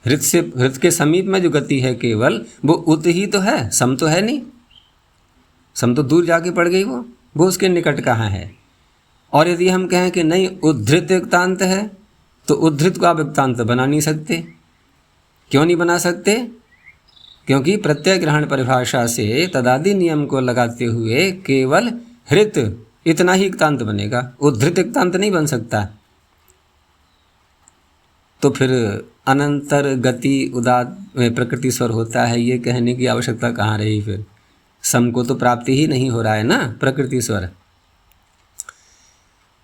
हृत के समीप में जो गति है केवल वो उत ही तो है, सम तो है नहीं। सम तो दूर जाके पड़ गई, वो उसके निकट कहाँ है। और यदि हम कहें कि नहीं उद्धृत क्तांत है तो उद्धृत को आप क्तांत बना नहीं सकते। क्यों नहीं बना सकते? क्योंकि प्रत्यय ग्रहण परिभाषा से तदादि नियम को लगाते हुए केवल हृत इतना ही क्तांत बनेगा, उद्धृत क्तांत नहीं बन सकता। तो फिर अनंतर गति उदात प्रकृति स्वर होता है, ये कहने की आवश्यकता कहाँ रही? फिर सम को तो प्राप्ति ही नहीं हो रहा है ना प्रकृति स्वर।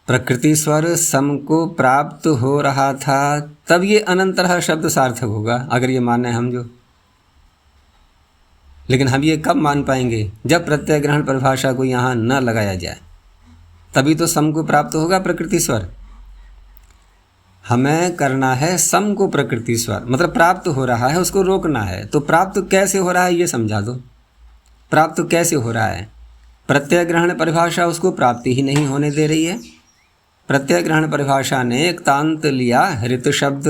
प्रकृति स्वर सम को प्राप्त हो रहा था तब ये अनंतरः शब्द सार्थक होगा, अगर ये माने हम जो। लेकिन हम ये कब मान पाएंगे? जब प्रत्यय ग्रहण परिभाषा को यहाँ न लगाया जाए, तभी तो सम को प्राप्त होगा प्रकृति स्वर। हमें करना है सम को प्रकृति स्वर, मतलब प्राप्त हो रहा है उसको रोकना है। तो प्राप्त कैसे हो रहा है ये समझा दो। प्राप्त कैसे हो रहा है? प्रत्यय ग्रहण परिभाषा उसको प्राप्ति ही नहीं होने दे रही है। प्रत्यय ग्रहण परिभाषा ने एक तांत लिया हृत शब्द,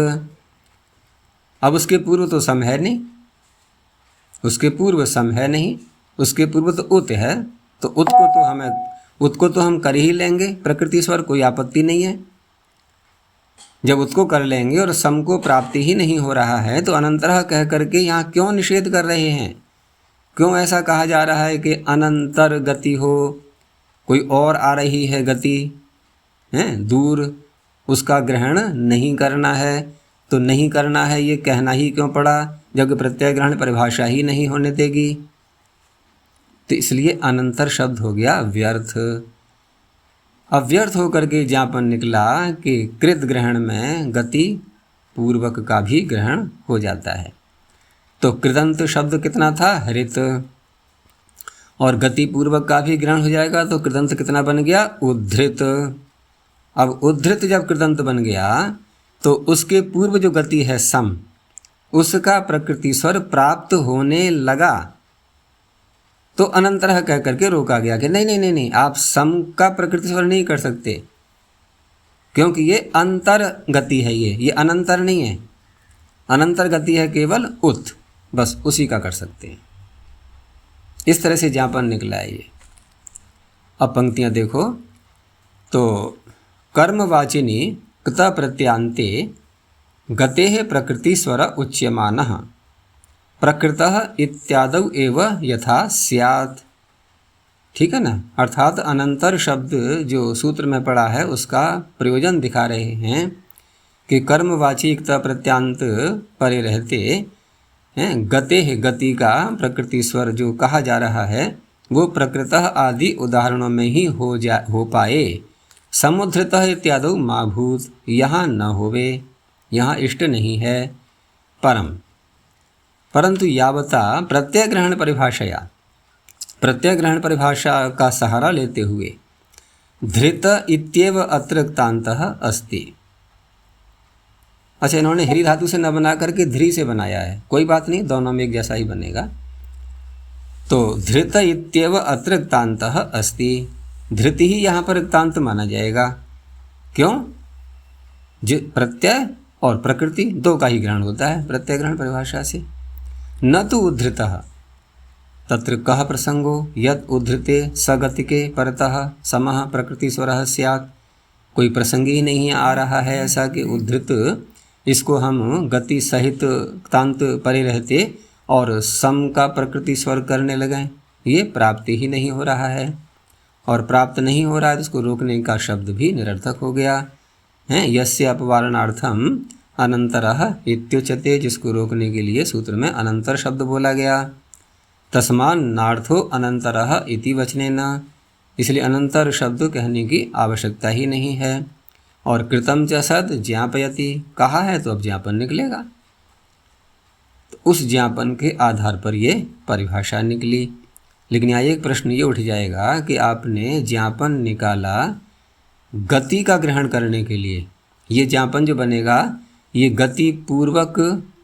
अब उसके पूर्व तो सम है नहीं, उसके पूर्व सम है नहीं, उसके पूर्व तो उत है। तो उत को तो हम कर ही लेंगे प्रकृति स्वर, कोई आपत्ति नहीं है। जब उत को कर लेंगे और सम को प्राप्ति ही नहीं हो रहा है तो अनंतरः कह करके यहाँ क्यों निषेध कर रहे हैं? क्यों ऐसा कहा जा रहा है कि अनंतर गति हो, कोई और आ रही है गति है दूर, उसका ग्रहण नहीं करना है? तो नहीं करना है ये कहना ही क्यों पड़ा जबकि प्रत्यय ग्रहण परिभाषा ही नहीं होने देगी? तो इसलिए अनंतर शब्द हो गया व्यर्थ। अव्यर्थ होकर के ज्ञापन निकला कि कृत ग्रहण में गति पूर्वक का भी ग्रहण हो जाता है। तो कृदंत शब्द कितना था? हृत। और गति पूर्वक का भी ग्रहण हो जाएगा तो कृदंत कितना बन गया? उद्धृत। अब उद्धृत जब कृदंत बन गया तो उसके पूर्व जो गति है सम, उसका प्रकृति स्वर प्राप्त होने लगा तो अनंतरः कह करके रोका गया कि नहीं नहीं नहीं नहीं, आप सम का प्रकृति स्वर नहीं कर सकते क्योंकि ये अंतर गति है, ये अनंतर नहीं है। अनंतर गति है केवल उत, बस उसी का कर सकते हैं। इस तरह से ज्ञापन निकला है ये। अब पंक्तियाँ देखो तो कर्मवाचिनी कृत प्रत्यांते गतेः प्रकृति स्वर उच्यमानः प्रकृतः इत्यादौ एव यथा स्यात्। ठीक है ना? अर्थात अनंतर शब्द जो सूत्र में पड़ा है उसका प्रयोजन दिखा रहे हैं कि कर्मवाची कृत प्रत्यांत परे रहते हैं गतेः गति का प्रकृति स्वर जो कहा जा रहा है वो प्रकृतः आदि उदाहरणों में ही हो पाए। समुद्धृतः इत्यादौ मा भूत, यहाँ न होवे, यहाँ इष्ट नहीं है। परंतु यावता प्रत्यय ग्रहण परिभाषा का सहारा लेते हुए धृत इत्येव अत्र क्तान्तः अस्ति। अच्छा, इन्होंने ह्री धातु से न बना करके ध्री से बनाया है, कोई बात नहीं, दोनों में एक जैसा ही बनेगा। तो धृत इत्येव अत्र क्तान्तः अस्ति, धृति ही यहाँ पर क्तांत माना जाएगा। क्यों? प्रत्यय और प्रकृति दो का ही ग्रहण होता है प्रत्यय ग्रहण परिभाषा से। न तो उद्धृतः तत्र कः प्रसंगो यत् उद्धृते सगतिके परतः समः प्रकृति स्वरः स्यात्, कोई प्रसंग ही नहीं आ रहा है ऐसा कि उद्धृत इसको हम गति सहित क्तांत परे रहते और सम का प्रकृति स्वर करने लगें, ये प्राप्ति ही नहीं हो रहा है। और प्राप्त नहीं हो रहा है तो उसको रोकने का शब्द भी निरर्थक हो गया है। यस्य अपवारणार्थम अनंतरः इत्युच्यते, जिसको रोकने के लिए सूत्र में अनंतर शब्द बोला गया। तस्मान् नार्थो अनंतरः इति वचनेन, इसलिए अनंतर शब्द कहने की आवश्यकता ही नहीं है। और कृतम च सद ज्ञापयति कहा है तो अब ज्ञापन निकलेगा, तो उस ज्ञापन के आधार पर ये परिभाषा निकली। लेकिन यहाँ एक प्रश्न ये उठ जाएगा कि आपने ज्ञापन निकाला गति का ग्रहण करने के लिए, ये ज्ञापन जो बनेगा ये गति पूर्वक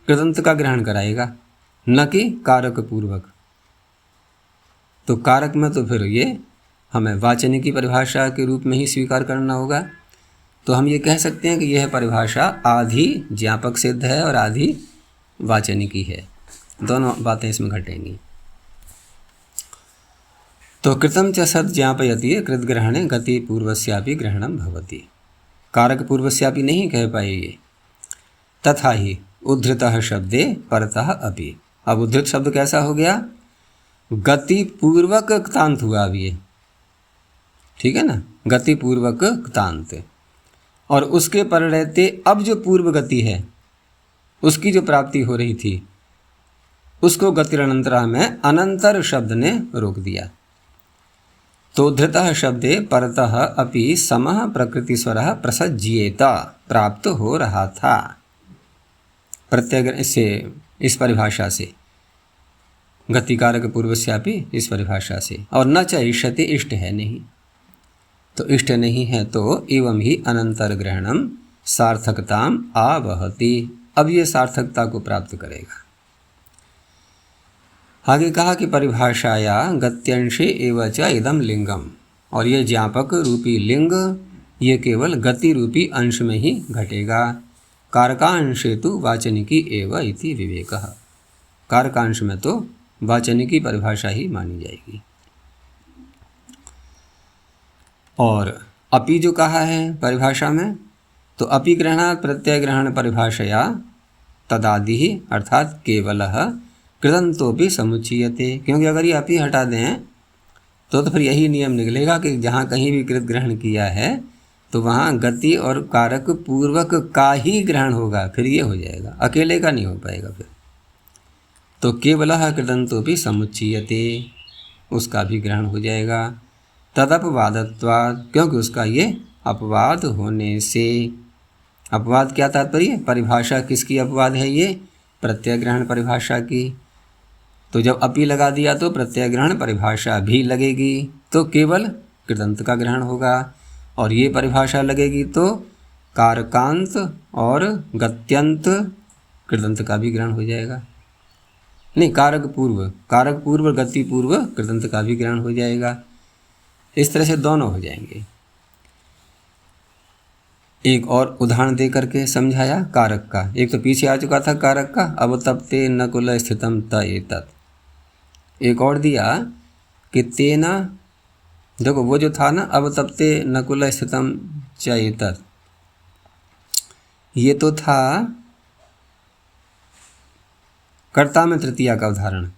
कृदंत का ग्रहण कराएगा, न कि कारक पूर्वक। तो कारक में तो फिर ये हमें वाचनिक की परिभाषा के रूप में ही स्वीकार करना होगा। तो हम ये कह सकते हैं कि यह परिभाषा आधी ज्ञापक सिद्ध है और आधी वाचनिकी है, दोनों बातें इसमें घटेंगी। तो कृतं च सद ज्ञापयति कृतग्रहणे गति पूर्वस्यापि ग्रहणं भवति, कारक पूर्वस्यापि नहीं कह पाए ये। तथा ही उद्धृतः शब्दे परतः अपि, अब उद्धृत शब्द कैसा हो गया? गति पूर्वक क्तांत हुआ अब ये, ठीक है ना, गति पूर्वक क्तांत। और उसके पर रहते अब जो पूर्व गति है उसकी जो प्राप्ति हो रही थी उसको गतिरनंतरा में अनंतर शब्द ने रोक दिया। तो धृतः शब्दे परतः अपि समः प्रकृति स्वरः प्रसज्येत, प्राप्त हो रहा था प्रत्यय से, इस परिभाषा से, गतिकारक पूर्वस्यापि इस परिभाषा से। और न च इष्यते, इष्ट है नहीं, तो इष्ट नहीं है तो एवं ही अनंतर ग्रहणम सार्थकताम आवहति, अब ये सार्थकता को प्राप्त करेगा। आगे कहा कि परिभाषाया गत्यंशे एव च इदम लिंगम, और ये ज्ञापक रूपी लिंग ये केवल गति रूपी अंश में ही घटेगा। कारकांशे तु वाचनिकी एव इति विवेकः, कारकांश में तो वाचनिकी परिभाषा ही मानी जाएगी। और अपि जो कहा है परिभाषा में, तो अपि ग्रहणात् प्रत्यय ग्रहण परिभाषया तदादि ही अर्थात केवलः कृदंतोपि समुच्चीयते, क्योंकि अगर ये अपि हटा दें तो फिर यही नियम निकलेगा कि जहाँ कहीं भी कृत ग्रहण किया है तो वहाँ गति और कारक पूर्वक का ही ग्रहण होगा, फिर ये हो जाएगा, अकेले का नहीं हो पाएगा फिर। तो केवलः कृदंतोपि समुच्चीयते, उसका भी ग्रहण हो जाएगा। तदपवादत्वात्, क्योंकि उसका ये अपवाद होने से, अपवाद क्या तात्पर्य? परिभाषा किसकी अपवाद है? ये प्रत्यय ग्रहण परिभाषा की। तो जब अपि लगा दिया तो प्रत्यय ग्रहण परिभाषा भी लगेगी, तो केवल कृदंत का ग्रहण होगा। और ये परिभाषा लगेगी तो कारकांत और गत्यंत कृदंत का भी ग्रहण हो जाएगा। नहीं, कारक पूर्व गति पूर्व कृदंत का भी ग्रहण हो जाएगा। इस तरह से दोनों हो जाएंगे। एक और उदाहरण दे करके समझाया कारक का, एक तो पीछे आ चुका था कारक का, अब तप्ते नकुल स्थितम त एतत्। एक और दिया कि तेना, देखो वो जो था ना, अब तप्ते नकुल स्थितम च एतत्, ये तो था कर्ता में तृतीया का उदाहरण।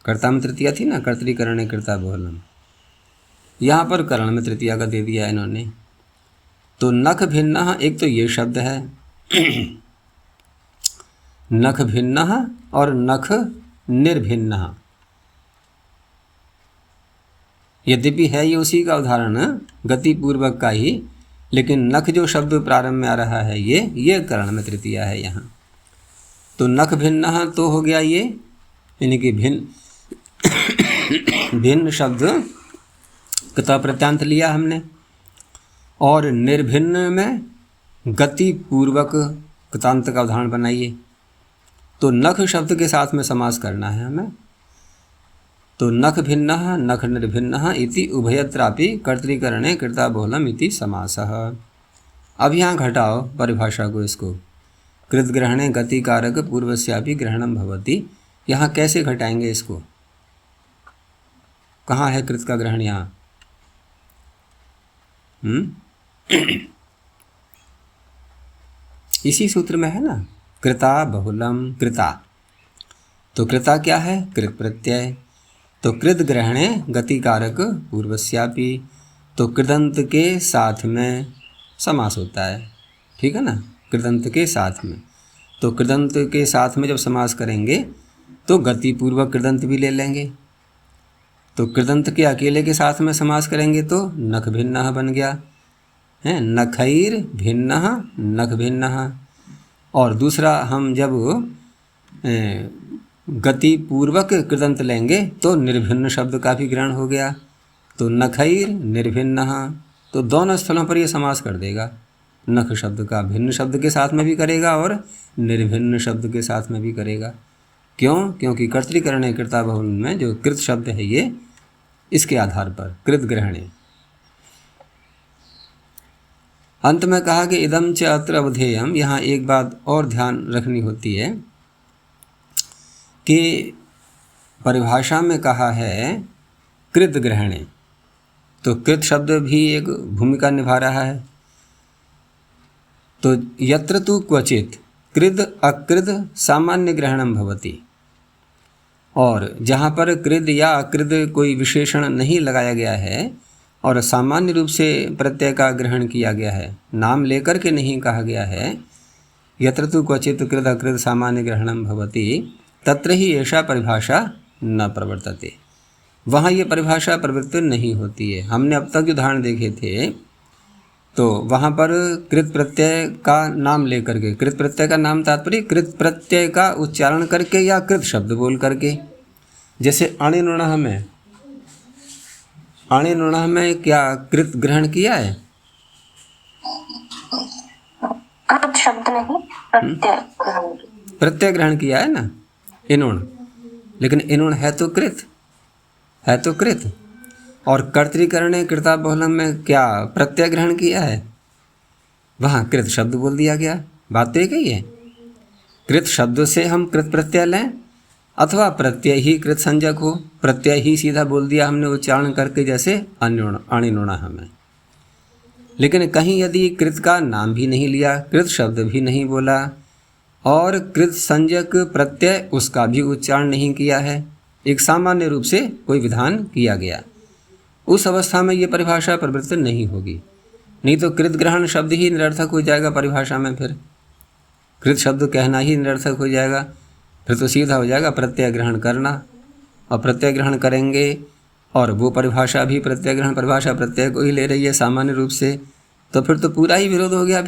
कर्ता में तृतीया थी ना, कर्तरीकरण कर्ता बहुलम, यहाँ पर करण में तृतीया का दे दिया इन्होंने। तो नख भिन्न, एक तो ये शब्द है नख भिन्न और नख निर्भिन्न, यद्यपि है ये उसी का उदाहरण गति पूर्वक का ही, लेकिन नख जो शब्द प्रारंभ में आ रहा है ये करण में तृतीया है यहाँ। तो नख भिन्न तो हो गया ये, यानी कि भिन्न शब्द कता प्रत्यांत लिया हमने। और निर्भिन्न में गति पूर्वक कृतांत का उदाहरण बनाइए। तो नख शब्द के साथ में समास करना है हमें। तो नख भिन्नः नख निर्भिन्नः इति उभयत्रापि कर्तृकरणे कृता बहुलम इति समासः। अब यहाँ घटाओ परिभाषा को, इसको कृत ग्रहणे गति कारक पूर्वस्यापि ग्रहणम भवति। यहाँ कैसे घटाएंगे इसको? कहाँ है कृत का ग्रहण यहाँ? इसी सूत्र में है ना, कृता बहुलम कृता। तो कृता क्या है? कृत प्रत्यय। तो कृत ग्रहणे गति कारक पूर्वस्यापि, तो कृदंत के साथ में समास होता है, ठीक है ना, कृदंत के साथ में। तो कृदंत के साथ में जब समास करेंगे तो गति पूर्वक कृदंत भी ले लेंगे। तो कृदंत के अकेले के साथ में समास करेंगे तो नख भिन्नः बन गया है, नखैर भिन्नः नख भिन्नः। और दूसरा हम जब गति पूर्वक कृदंत लेंगे तो निर्भिन्न शब्द का भी ग्रहण हो गया। तो नखैर निर्भिन्नः, तो दोनों स्थलों पर ये समास कर देगा। नख शब्द का भिन्न शब्द के साथ में भी करेगा और निर्भिन्न शब्द के साथ में भी करेगा। क्यों? क्योंकि कर्तृकरणे कृता बहुल में जो कृत शब्द है ये इसके आधार पर कृत ग्रहणे। अंत में कहा कि इदम च अत्र अवधेयम। यहाँ एक बात और ध्यान रखनी होती है कि परिभाषा में कहा है कृत ग्रहणे, तो कृत शब्द भी एक भूमिका निभा रहा है। तो यत्र तु क्वचित कृत अकृत सामान्य ग्रहणम भवति, और जहाँ पर कृत या अकृत कोई विशेषण नहीं लगाया गया है और सामान्य रूप से प्रत्यय का ग्रहण किया गया है, नाम लेकर के नहीं कहा गया है, यत्र तु क्वचित कृत अकृत सामान्य ग्रहणम भवति तत्र ही ऐसा परिभाषा न प्रवर्तते। वहाँ ये परिभाषा प्रवृत्त नहीं होती है। हमने अब तक उदाहरण देखे थे, तो वहाँ पर कृत प्रत्यय का नाम लेकर के, कृत प्रत्यय का नाम तात्पर्य कृत प्रत्यय का उच्चारण करके या कृत शब्द बोल करके। जैसे अणिनुणः में, अणिनुणः में क्या कृत ग्रहण किया है? कृत शब्द नहीं, प्रत्यय ग्रहण किया है ना, इनुण। लेकिन इनुण है तो कृत, है तो कृत। और कर्तृकरणे कृता बहुलम में क्या प्रत्यय ग्रहण किया है? वहाँ कृत शब्द बोल दिया गया। बात तो एक ही है, कृत शब्द से हम कृत प्रत्यय लें अथवा प्रत्यय ही कृत संज्ञक हो, प्रत्यय ही सीधा बोल दिया हमने उच्चारण करके, जैसे अणिनुणः में। लेकिन कहीं यदि कृत का नाम भी नहीं लिया, कृत शब्द भी नहीं बोला और कृत संज्ञक प्रत्यय उसका भी उच्चारण नहीं किया है, एक सामान्य रूप से कोई विधान किया गया, उस अवस्था में ये परिभाषा प्रवृत्त नहीं होगी। नहीं तो कृत ग्रहण शब्द ही निरर्थक हो जाएगा परिभाषा में, फिर कृत शब्द कहना ही निरर्थक हो जाएगा। फिर तो सीधा हो जाएगा प्रत्यय ग्रहण करना, और प्रत्यय ग्रहण करेंगे और वो परिभाषा भी प्रत्यय ग्रहण परिभाषा प्रत्यय को ही ले रही है सामान्य रूप से, तो फिर तो पूरा ही विरोध हो गया।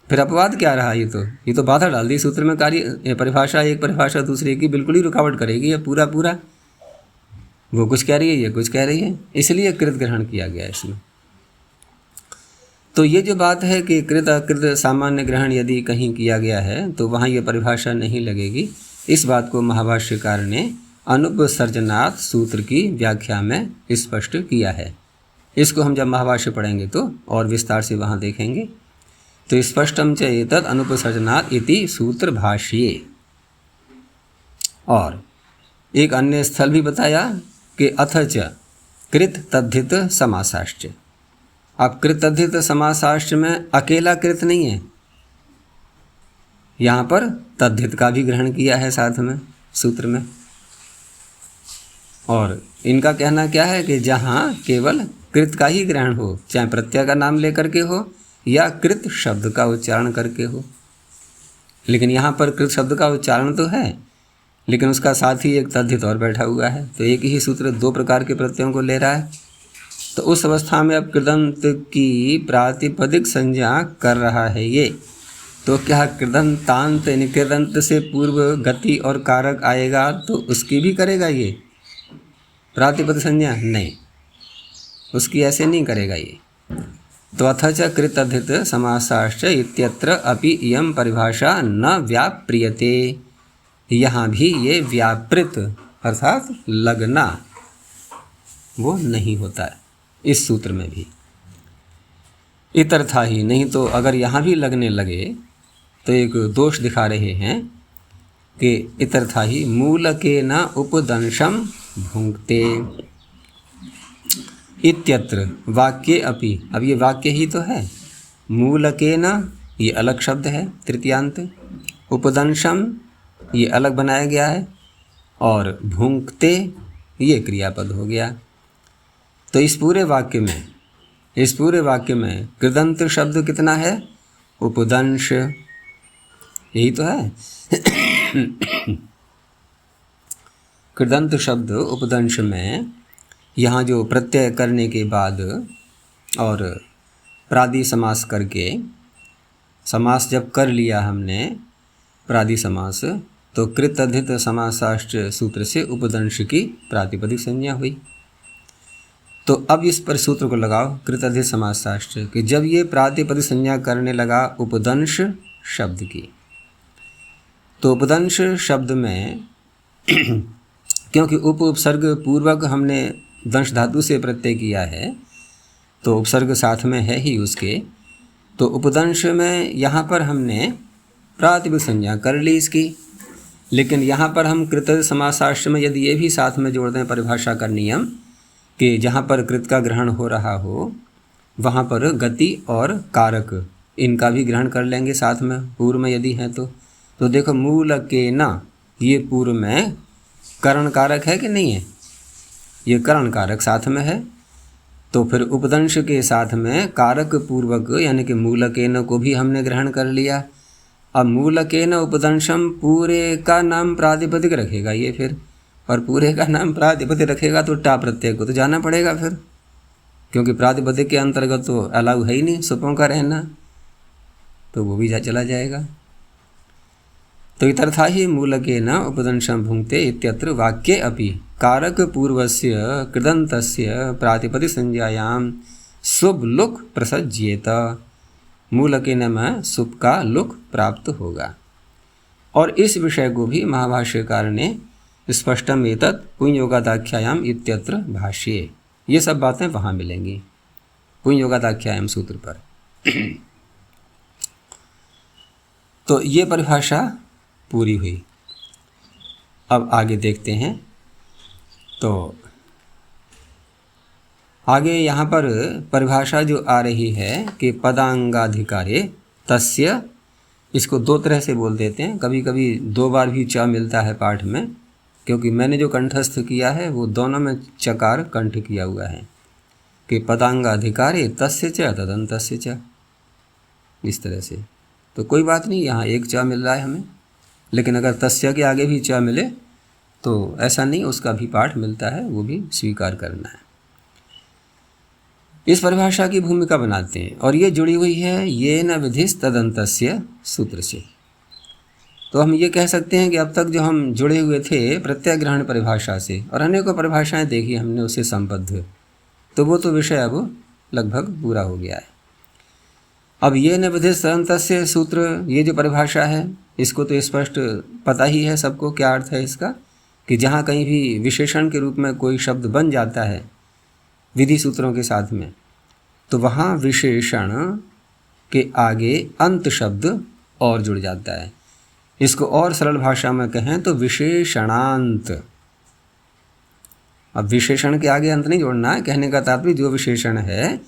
फिर अपवाद क्या रहा? ये तो बाधा डाल दी सूत्र में। कार्य परिभाषा एक परिभाषा दूसरे की बिल्कुल ही रुकावट करेगी, ये पूरा पूरा वो कुछ कह रही है, ये कुछ कह रही है, इसलिए कृत ग्रहण किया गया इसमें। तो ये जो बात है कि कृत अकृत सामान्य ग्रहण यदि कहीं किया गया है तो वहाँ ये परिभाषा नहीं लगेगी, इस बात को महाभाष्यकार ने अनुपसर्जनात् सूत्र की व्याख्या में स्पष्ट किया है। इसको हम जब महाभाष्य पढ़ेंगे तो और विस्तार से वहाँ देखेंगे। तो स्पष्टम च एतद् अनुपसर्जनात् इति सूत्र भाष्ये। और एक अन्य स्थल भी बताया कि अथ च कृत तद्धित समासाश्च। अब कृत तद्धित समासाश्च में अकेला कृत नहीं है, यहाँ पर तद्धित का भी ग्रहण किया है साथ में सूत्र में। और इनका कहना क्या है कि जहाँ केवल कृत का ही ग्रहण हो, चाहे प्रत्यय का नाम लेकर के हो या कृत शब्द का उच्चारण करके हो। लेकिन यहाँ पर कृत शब्द का उच्चारण तो है, लेकिन उसका साथ ही एक तद्धित और बैठा हुआ है, तो एक ही सूत्र दो प्रकार के प्रत्ययों को ले रहा है। तो उस अवस्था में अब कृदंत की प्रातिपदिक संज्ञा कर रहा है ये, तो क्या कृदंतांत यानी कृदंत से पूर्व गति और कारक आएगा तो उसकी भी करेगा ये प्रातिपदिक संज्ञा? नहीं, उसकी ऐसे नहीं करेगा ये। तो अथ च कृतधित समासाश्च इत्यत्र अपि इयं परिभाषा न व्याप्रियते, यहाँ भी ये व्यापृत अर्थात लगना वो नहीं होता है इस सूत्र में भी। इतर्था ही, नहीं तो अगर यहाँ भी लगने लगे तो एक दोष दिखा रहे हैं कि इतर्था ही मूलके न उपदंशम भुंक्ते इत्यत्र वाक्ये अपि। अब ये वाक्य ही तो है, मूलके न ये अलग शब्द है तृतीयांत, उपदंशम ये अलग बनाया गया है, और भुंक्ते ये क्रियापद हो गया। तो इस पूरे वाक्य में कृदंत शब्द कितना है? उपदंश, यही तो है। कृदंत शब्द उपदंश में यहाँ जो प्रत्यय करने के बाद और प्रादि समास करके, समास जब कर लिया हमने प्रादि समास, तो कृतधित समासाष्ट सूत्र से उपदंश की प्रातिपदिक संज्ञा हुई। तो अब इस पर सूत्र को लगाओ कृतधित समासाष्ट कि जब ये प्रातिपदिक संज्ञा करने लगा उपदंश शब्द की, तो उपदंश शब्द में क्योंकि उपसर्ग पूर्वक हमने दंश धातु से प्रत्यय किया है, तो उपसर्ग साथ में है ही उसके, तो उपदंश में यहाँ पर हमने प्रातिपदिक संज्ञा कर ली इसकी। लेकिन यहाँ पर हम कृत समासाष्ट में यदि ये भी साथ में जोड़ दें परिभाषा का नियम कि जहाँ पर कृत का ग्रहण हो रहा हो वहाँ पर गति और कारक इनका भी ग्रहण कर लेंगे साथ में, पूर्व में यदि हैं तो देखो मूल के न ये पूर्व में करण कारक है कि नहीं है? ये करण कारक साथ में है, तो फिर उपदंश के साथ में कारक पूर्वक यानी कि मूलकेन को भी हमने ग्रहण कर लिया। अब मूलकेन उपदंशम पूरे का नाम प्रातिपदिक रखेगा ये फिर, और पूरे का नाम प्रातिपदिक रखेगा तो टा प्रत्यय को तो जाना पड़ेगा फिर, क्योंकि प्रातिपदिक के अंतर्गत तो अलाउ है ही नहीं सुपों का रहना, तो वो भी चला जाएगा। तो इतर्था ही मूलकेन उपदंशम भुंक्ते इत्यत्र वाक्ये अपि कारक पूर्वस्य कृदन्तस्य प्रातिपदिक संज्ञायां शुभ लुक प्रसज्येत, मूलकेन में शुभ का लुक प्राप्त होगा। और इस विषय को भी महाभाष्यकार ने स्पष्टम एतत् पुंयोगादाख्यायाम इत्यत्र भाष्ये, ये सब बातें वहाँ मिलेंगी पुंयोगादाख्यायाम सूत्र पर। तो ये परिभाषा पूरी हुई। अब आगे देखते हैं। तो आगे यहाँ पर परिभाषा जो आ रही है कि पदांगाधिकारे तस्य, इसको दो तरह से बोल देते हैं, कभी कभी दो बार भी च मिलता है पाठ में, क्योंकि मैंने जो कंठस्थ किया है वो दोनों में चकार कंठ किया हुआ है कि पदांगाधिकारे तस्य च तदंतस्य च, इस तरह से। तो कोई बात नहीं, यहाँ एक च मिल रहा है हमें, लेकिन अगर तस्य के आगे भी च मिले तो ऐसा नहीं, उसका भी पाठ मिलता है, वो भी स्वीकार करना है। इस परिभाषा की भूमिका बनाते हैं और ये जुड़ी हुई है ये न विधिस तदंतस्य सूत्र से। तो हम ये कह सकते हैं कि अब तक जो हम जुड़े हुए थे प्रत्यय ग्रहण परिभाषा से और अनेकों परिभाषाएं देखी हमने उससे संबद्ध, तो वो तो विषय अब लगभग पूरा हो गया है। अब ये न विधिस तदंतस्य सूत्र, ये जो परिभाषा है इसको तो स्पष्ट पता ही है सबको क्या अर्थ है इसका, कि जहाँ कहीं भी विशेषण के रूप में कोई शब्द बन जाता है विधि सूत्रों के साथ में, तो वहाँ विशेषण के आगे अंत शब्द और जुड़ जाता है। इसको और सरल भाषा में कहें तो विशेषणांत। अब विशेषण के आगे अंत नहीं जोड़ना है, कहने का तात्पर्य जो विशेषण है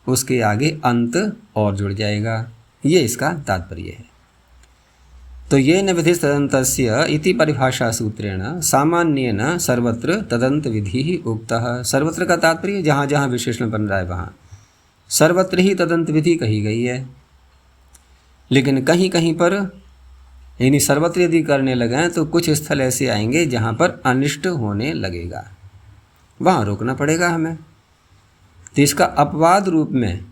उसके आगे अंत और जुड़ जाएगा, ये इसका तात्पर्य है। तो ये न विधि तदंतस्य इति परिभाषा सूत्रेण सामान्येन सर्वत्र तदंत विधि ही उक्तः। सर्वत्र का तात्पर्य जहाँ जहाँ विशेषण बन रहा है वहाँ सर्वत्र ही तदंत विधि कही गई है, लेकिन कहीं कहीं पर यानी सर्वत्र यदि करने लगे तो कुछ स्थल ऐसे आएंगे जहाँ पर अनिष्ट होने लगेगा, वहाँ रोकना पड़ेगा हमें। तो इसका अपवाद रूप में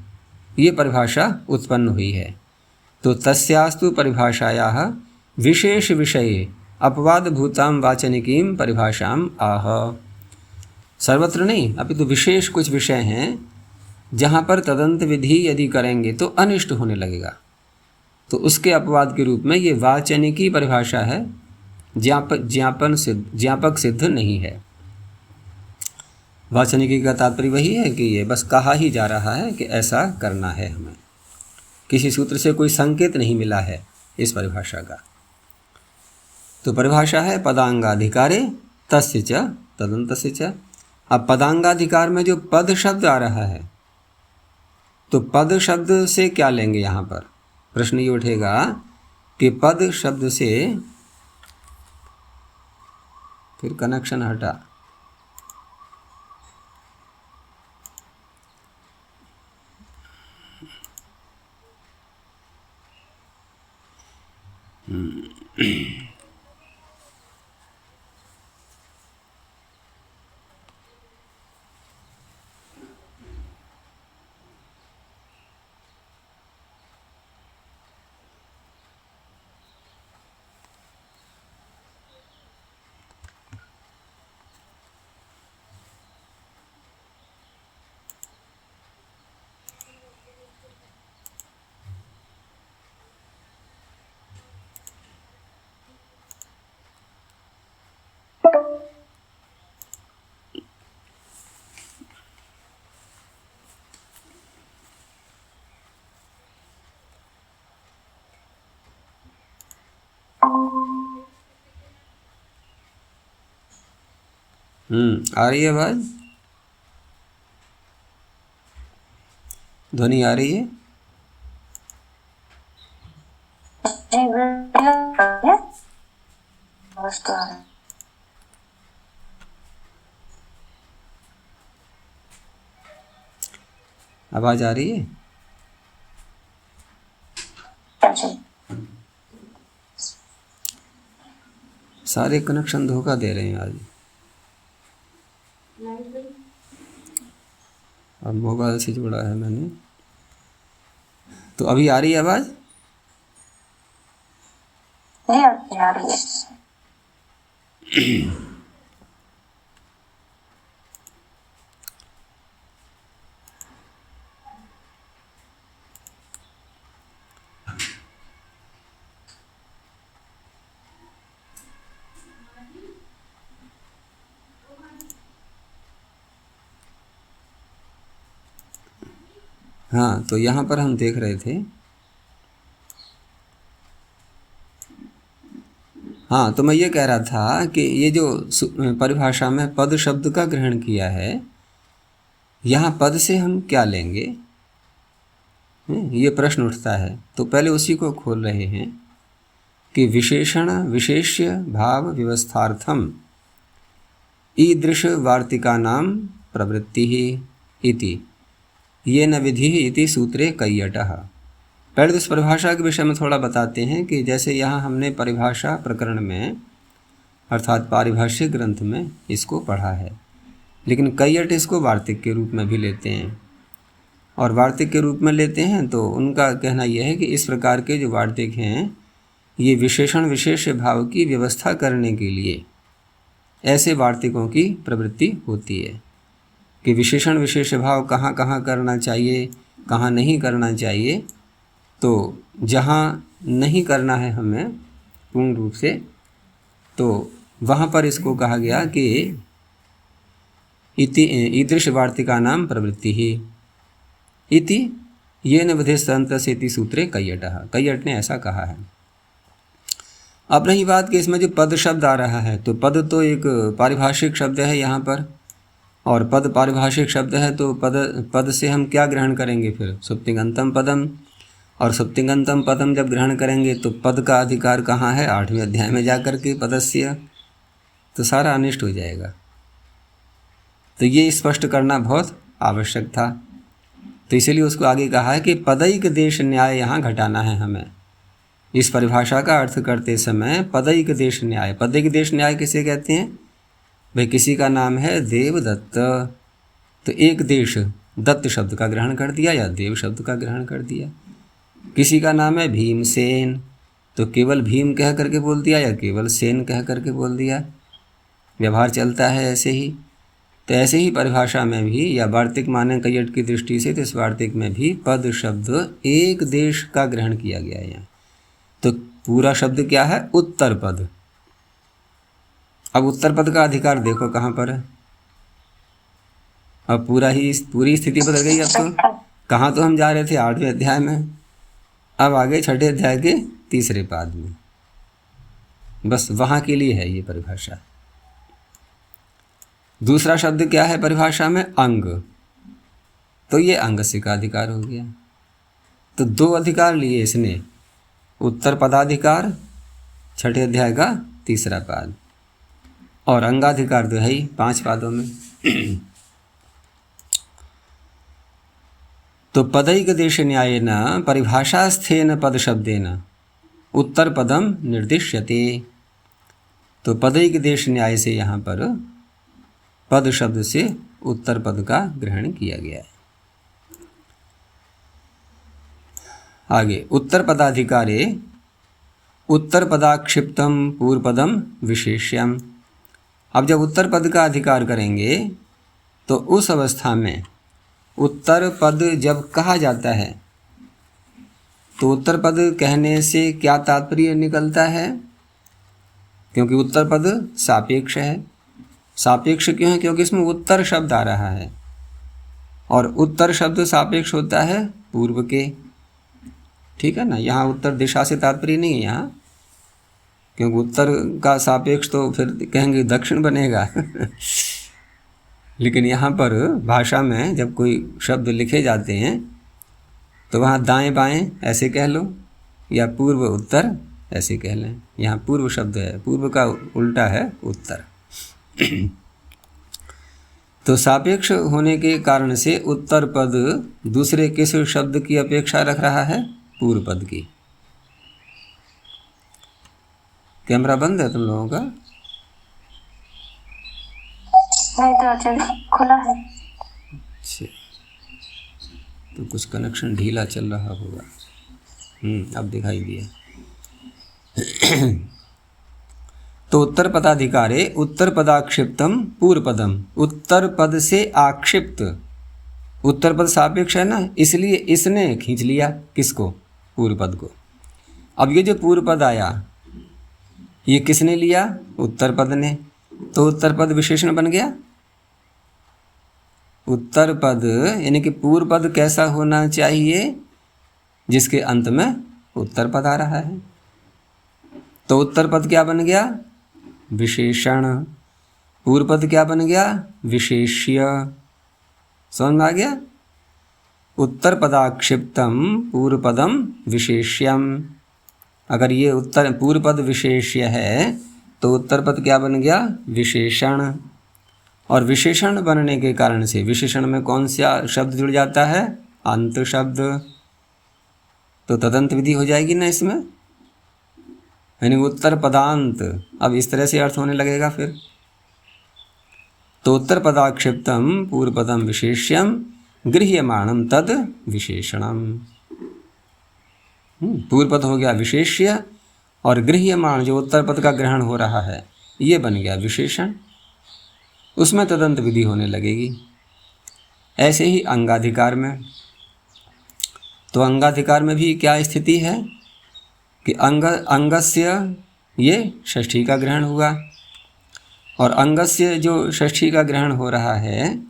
ये परिभाषा उत्पन्न हुई है। तो तस्यास्तु परिभाषायाः विशेष विषये अपवाद भूताम वाचनिकीम परिभाषाम आह। सर्वत्र नहीं, अभी तो विशेष कुछ विषय हैं जहाँ पर तदंत विधि यदि करेंगे तो अनिष्ट होने लगेगा। तो उसके अपवाद के रूप में ये वाचनिकी परिभाषा है, ज्ञापक सिद्ध नहीं है। वाचनिकी का तात्पर्य वही है कि ये बस कहा ही जा रहा है कि ऐसा करना है हमें, किसी सूत्र से कोई संकेत नहीं मिला है इस परिभाषा का। तो परिभाषा है पदांगाधिकारे तस्य च तदन्तस्य च। अब पदांगाधिकार में जो पद शब्द आ रहा है, तो पद शब्द से क्या लेंगे? यहाँ पर प्रश्न ये उठेगा कि पद शब्द से फिर कनेक्शन हटा, आ रही है आवाज? ध्वनि आ रही है? जी बिल्कुल। नमस्कार। आवाज आ रही है? जी। सारे कनेक्शन धोखा दे रहे हैं आज। अब मोबाइल से जोड़ा है मैंने, तो अभी आ रही है आवाज? जी आ रही है। हाँ, तो यहाँ पर हम देख रहे थे, हाँ, तो मैं ये कह रहा था कि ये जो परिभाषा में पद शब्द का ग्रहण किया है, यहाँ पद से हम क्या लेंगे? ये प्रश्न उठता है। तो पहले उसी को खोल रहे हैं कि विशेषण विशेष्य भाव व्यवस्थार्थम ईदृश वार्तिकानां प्रवृत्ति इति ये न विधि इति सूत्रे कैयटः। पहले तो इस परिभाषा के विषय में थोड़ा बताते हैं कि जैसे यहाँ हमने परिभाषा प्रकरण में अर्थात पारिभाषिक ग्रंथ में इसको पढ़ा है, लेकिन कैयट इसको वार्तिक के रूप में भी लेते हैं। और वार्तिक के रूप में लेते हैं तो उनका कहना यह है कि इस प्रकार के जो वार्तिक हैं, ये विशेषण विशेष भाव की व्यवस्था करने के लिए ऐसे वार्तिकों की प्रवृत्ति होती है कि विशेषण विशेष भाव कहाँ कहाँ करना चाहिए, कहाँ नहीं करना चाहिए। तो जहाँ नहीं करना है हमें पूर्ण रूप से, तो वहाँ पर इसको कहा गया कि ईदृश वार्तिकानां प्रवृत्ति ही इति ये न विधेस्तंत्रसेति सूत्रे कैयटः। कैयट ने ऐसा कहा है। अब रही बात कि इसमें जो पद शब्द आ रहा है, तो पद तो एक पारिभाषिक शब्द है यहाँ पर, और पद पारिभाषिक शब्द है, तो पद से हम क्या ग्रहण करेंगे? फिर सुप्तिंगंतम पदम, और सुप्तिंगंतम पदम जब ग्रहण करेंगे तो पद का अधिकार कहाँ है? 8वें अध्याय में जाकर के पदस्य, तो सारा अनिष्ट हो जाएगा। तो ये स्पष्ट करना बहुत आवश्यक था। तो इसलिए उसको आगे कहा है कि पदैक देश न्याय यहाँ घटाना है हमें। इस परिभाषा का अर्थ करते समय पदैक देश न्याय, पदैक देश न्याय किसे कहते हैं? भाई किसी का नाम है देवदत्त, तो एक देश दत्त शब्द का ग्रहण कर दिया या देव शब्द का ग्रहण कर दिया। किसी का नाम है भीमसेन, तो केवल भीम कह करके बोल दिया या केवल सेन कह करके बोल दिया, व्यवहार चलता है ऐसे ही। तो ऐसे ही परिभाषा में भी या वार्तिक माने कैयट की दृष्टि से तो इस वार्तिक में भी पद शब्द एक देश का ग्रहण किया गया है यहाँ। तो पूरा शब्द क्या है? उत्तर पद। अब उत्तर पद का अधिकार देखो कहाँ पर है। अब पूरी स्थिति बदल गई। अब तो कहाँ तो हम जा रहे थे 8वें अध्याय में, अब आगे 6ठे अध्याय के 3रे पाद में। बस वहाँ के लिए है ये परिभाषा। दूसरा शब्द क्या है परिभाषा में? अंग। तो ये अंगस्य का अधिकार हो गया। तो 2 अधिकार लिए इसने, उत्तर पदाधिकार 6ठे अध्याय का 3रा पाद और अंगाधिकार तो है ही 5 पादों में। तो पदैक देश न्यायेन परिभाषास्थेन पद शब्देन उत्तर पदम निर्दिश्यते। तो पदैक देश न्याय से यहाँ पर पद शब्द से उत्तर पद का ग्रहण किया गया है। आगे उत्तर पदाधिकारे उत्तर पदाक्षिप्तम पूर्व पदम विशेष्यम। अब जब उत्तर पद का अधिकार करेंगे तो उस अवस्था में उत्तर पद जब कहा जाता है तो उत्तर पद कहने से क्या तात्पर्य निकलता है? क्योंकि उत्तर पद सापेक्ष है। सापेक्ष क्यों है? क्योंकि इसमें उत्तर शब्द आ रहा है और उत्तर शब्द सापेक्ष होता है पूर्व के। ठीक है ना। यहाँ उत्तर दिशा से तात्पर्य नहीं है यहाँ, क्योंकि उत्तर का सापेक्ष तो फिर कहेंगे दक्षिण बनेगा। लेकिन यहाँ पर भाषा में जब कोई शब्द लिखे जाते हैं तो वहाँ दाएं बाएं ऐसे कह लो या पूर्व उत्तर ऐसे कह लें। यहाँ पूर्व शब्द है, पूर्व का उल्टा है उत्तर। तो सापेक्ष होने के कारण से उत्तर पद दूसरे किस शब्द की अपेक्षा रख रहा है? पूर्व पद की। कैमरा बंद है तुम लोगों का? नहीं तो आचार्य खुला है। अच्छा, तो कुछ कनेक्शन ढीला चल रहा होगा। अब दिखाई दिया। तो उत्तर पदाधिकारे उत्तर पदाक्षिप्तम पूर्व पदम। उत्तर पद से आक्षिप्त, उत्तर पद सापेक्ष है ना, इसलिए इसने खींच लिया किसको? पूर्व पद को। अब ये जो पूर्व पद आया ये किसने लिया? उत्तर पद ने। तो उत्तर पद विशेषण बन गया। उत्तर पद यानी कि पूर्व पद कैसा होना चाहिए? जिसके अंत में उत्तर पद आ रहा है। तो उत्तर पद क्या बन गया? विशेषण। पूर्व पद क्या बन गया? विशेष्य। समझ में आ गया? उत्तर पदाक्षिप्तम पूर्व पदम विशेष्यम। अगर ये उत्तर पूर्व पद विशेष्य है तो उत्तर पद क्या बन गया? विशेषण। और विशेषण बनने के कारण से विशेषण में कौन सा शब्द जुड़ जाता है? अंत शब्द। तो तदंत विधि हो जाएगी ना इसमें, यानी उत्तर पदांत। अब इस तरह से अर्थ होने लगेगा फिर। तो उत्तर पदाक्षिप्तम पूर्व पदम विशेष्यम गृह्यमाणम तद विशेषणम। पूर्व पद हो गया विशेष्य और गृह्यमाण जो उत्तर पद का ग्रहण हो रहा है ये बन गया विशेषण। उसमें तदंत विधि होने लगेगी। ऐसे ही अंगाधिकार में, तो अंगाधिकार में भी क्या स्थिति है कि अंगस्य ये षष्ठी का ग्रहण हुआ और अंगस्य जो षष्ठी का ग्रहण हो रहा है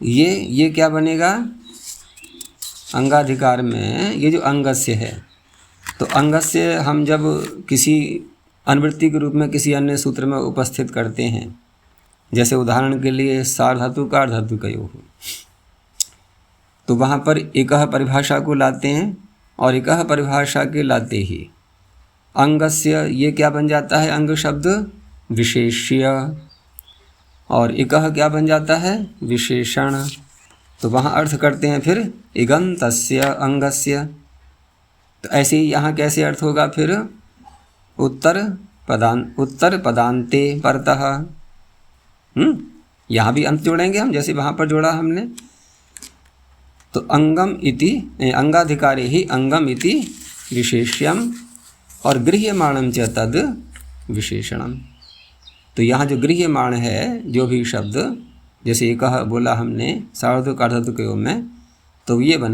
ये क्या बनेगा? अंगाधिकार में ये जो अंगस्य है, तो अंगस्य हम जब किसी अनुवृत्ति के रूप में किसी अन्य सूत्र में उपस्थित करते हैं, जैसे उदाहरण के लिए सार्वधातु का अर्धधातु का योग, तो वहाँ पर एकह परिभाषा को लाते हैं और एकह परिभाषा के लाते ही अंगस्य ये क्या बन जाता है? अंग शब्द विशेष्य और एकह क्या बन जाता है? विशेषण। तो वहाँ अर्थ करते हैं फिर इगन्तस्य अंगस्य। तो ऐसे ही यहाँ कैसे अर्थ होगा फिर? उत्तर पदान्ते परतः। यहाँ भी अंत जोड़ेंगे हम, जैसे वहाँ पर जोड़ा हमने। तो अंगम इति अंगाधिकारे ही अंगम इति विशेष्यम और गृह्यमाणम च तद विशेषणम। तो यहाँ जो गृह्यमाण है जो भी शब्द जैसे एक बोला हमने सार्वधातुक अर्धातुक योग में, तो ये बन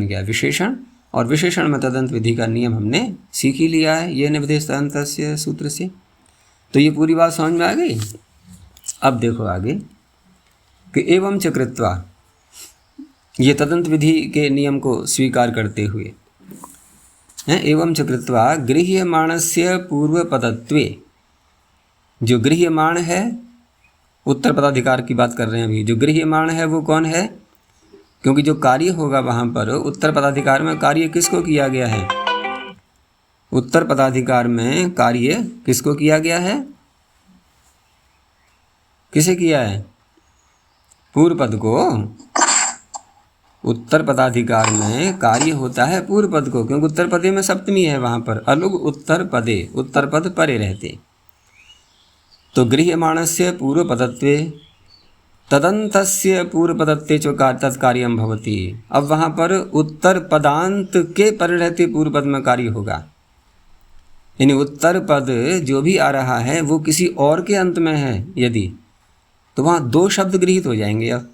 गया विशेषण। और विशेषण में तदंत विधि का नियम हमने सीख ही लिया है, ये निर्देश तदंतस्य सूत्र से। तो ये पूरी बात समझ में आ गई। अब देखो आगे कि एवं च कृत्वा, ये तदंत विधि के नियम को स्वीकार करते हुए हैं, एवं च कृत्वा गृह्यमाणस्य पूर्वपदत्वे, जो गृह्यमाण है, उत्तर पदाधिकार की बात कर रहे हैं अभी, जो गृह्यमाण है वो कौन है? क्योंकि जो कार्य होगा वहाँ पर उत्तर पदाधिकार में कार्य किसको किया गया है? उत्तर पदाधिकार में कार्य किसको किया गया है? किसे किया है? पूर्व पद को। उत्तर पदाधिकार में कार्य होता है पूर्व पद को, क्योंकि उत्तर पदे में सप्तमी है वहाँ पर, अलुग उत्तर पदे, उत्तर पद परे रहते। तो गृह्यमाणस्य पूर्व पदत्वे तदन्तस्य पूर्व पदत्वे च तत्कार्यं भवति। अब वहाँ पर उत्तर पदांत के परे रहते पूर्व पद में कार्य होगा, यानी उत्तर पद जो भी आ रहा है वो किसी और के अंत में है यदि, तो वहाँ दो शब्द गृहीत हो जाएंगे। अब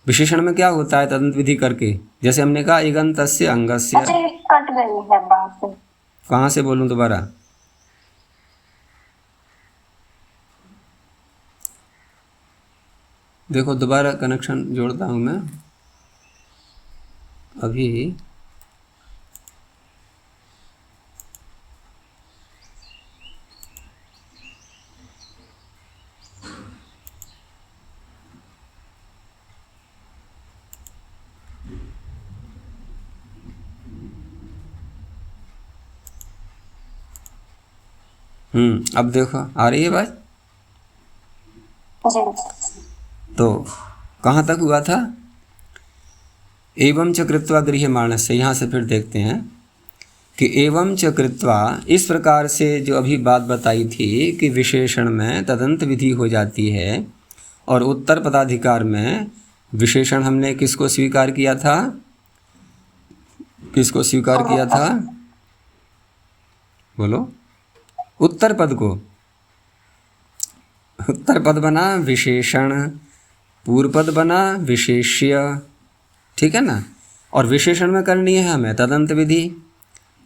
विशेषण में क्या होता है तदंत विधि करके, जैसे हमने कहा इगन्तस्य अंगस्य, कट गई है बात। कहाँ से बोलूँ दोबारा? देखो दोबारा कनेक्शन जोड़ता हूँ मैं अभी। अब देखो आ रही है बात। तो कहाँ तक हुआ था? एवं च कृत्वा गृह्यमाणस्य, यहाँ से फिर देखते हैं कि एवं च कृत्वा, इस प्रकार से जो अभी बात बताई थी कि विशेषण में तदंत विधि हो जाती है और उत्तर पदाधिकार में विशेषण हमने किसको स्वीकार किया था? किसको स्वीकार किया था? बोलो। उत्तर पद को। उत्तर पद बना विशेषण, पूर्व पद बना विशेष्य, ठीक है ना। और विशेषण में करनी है हमें तदंत विधि,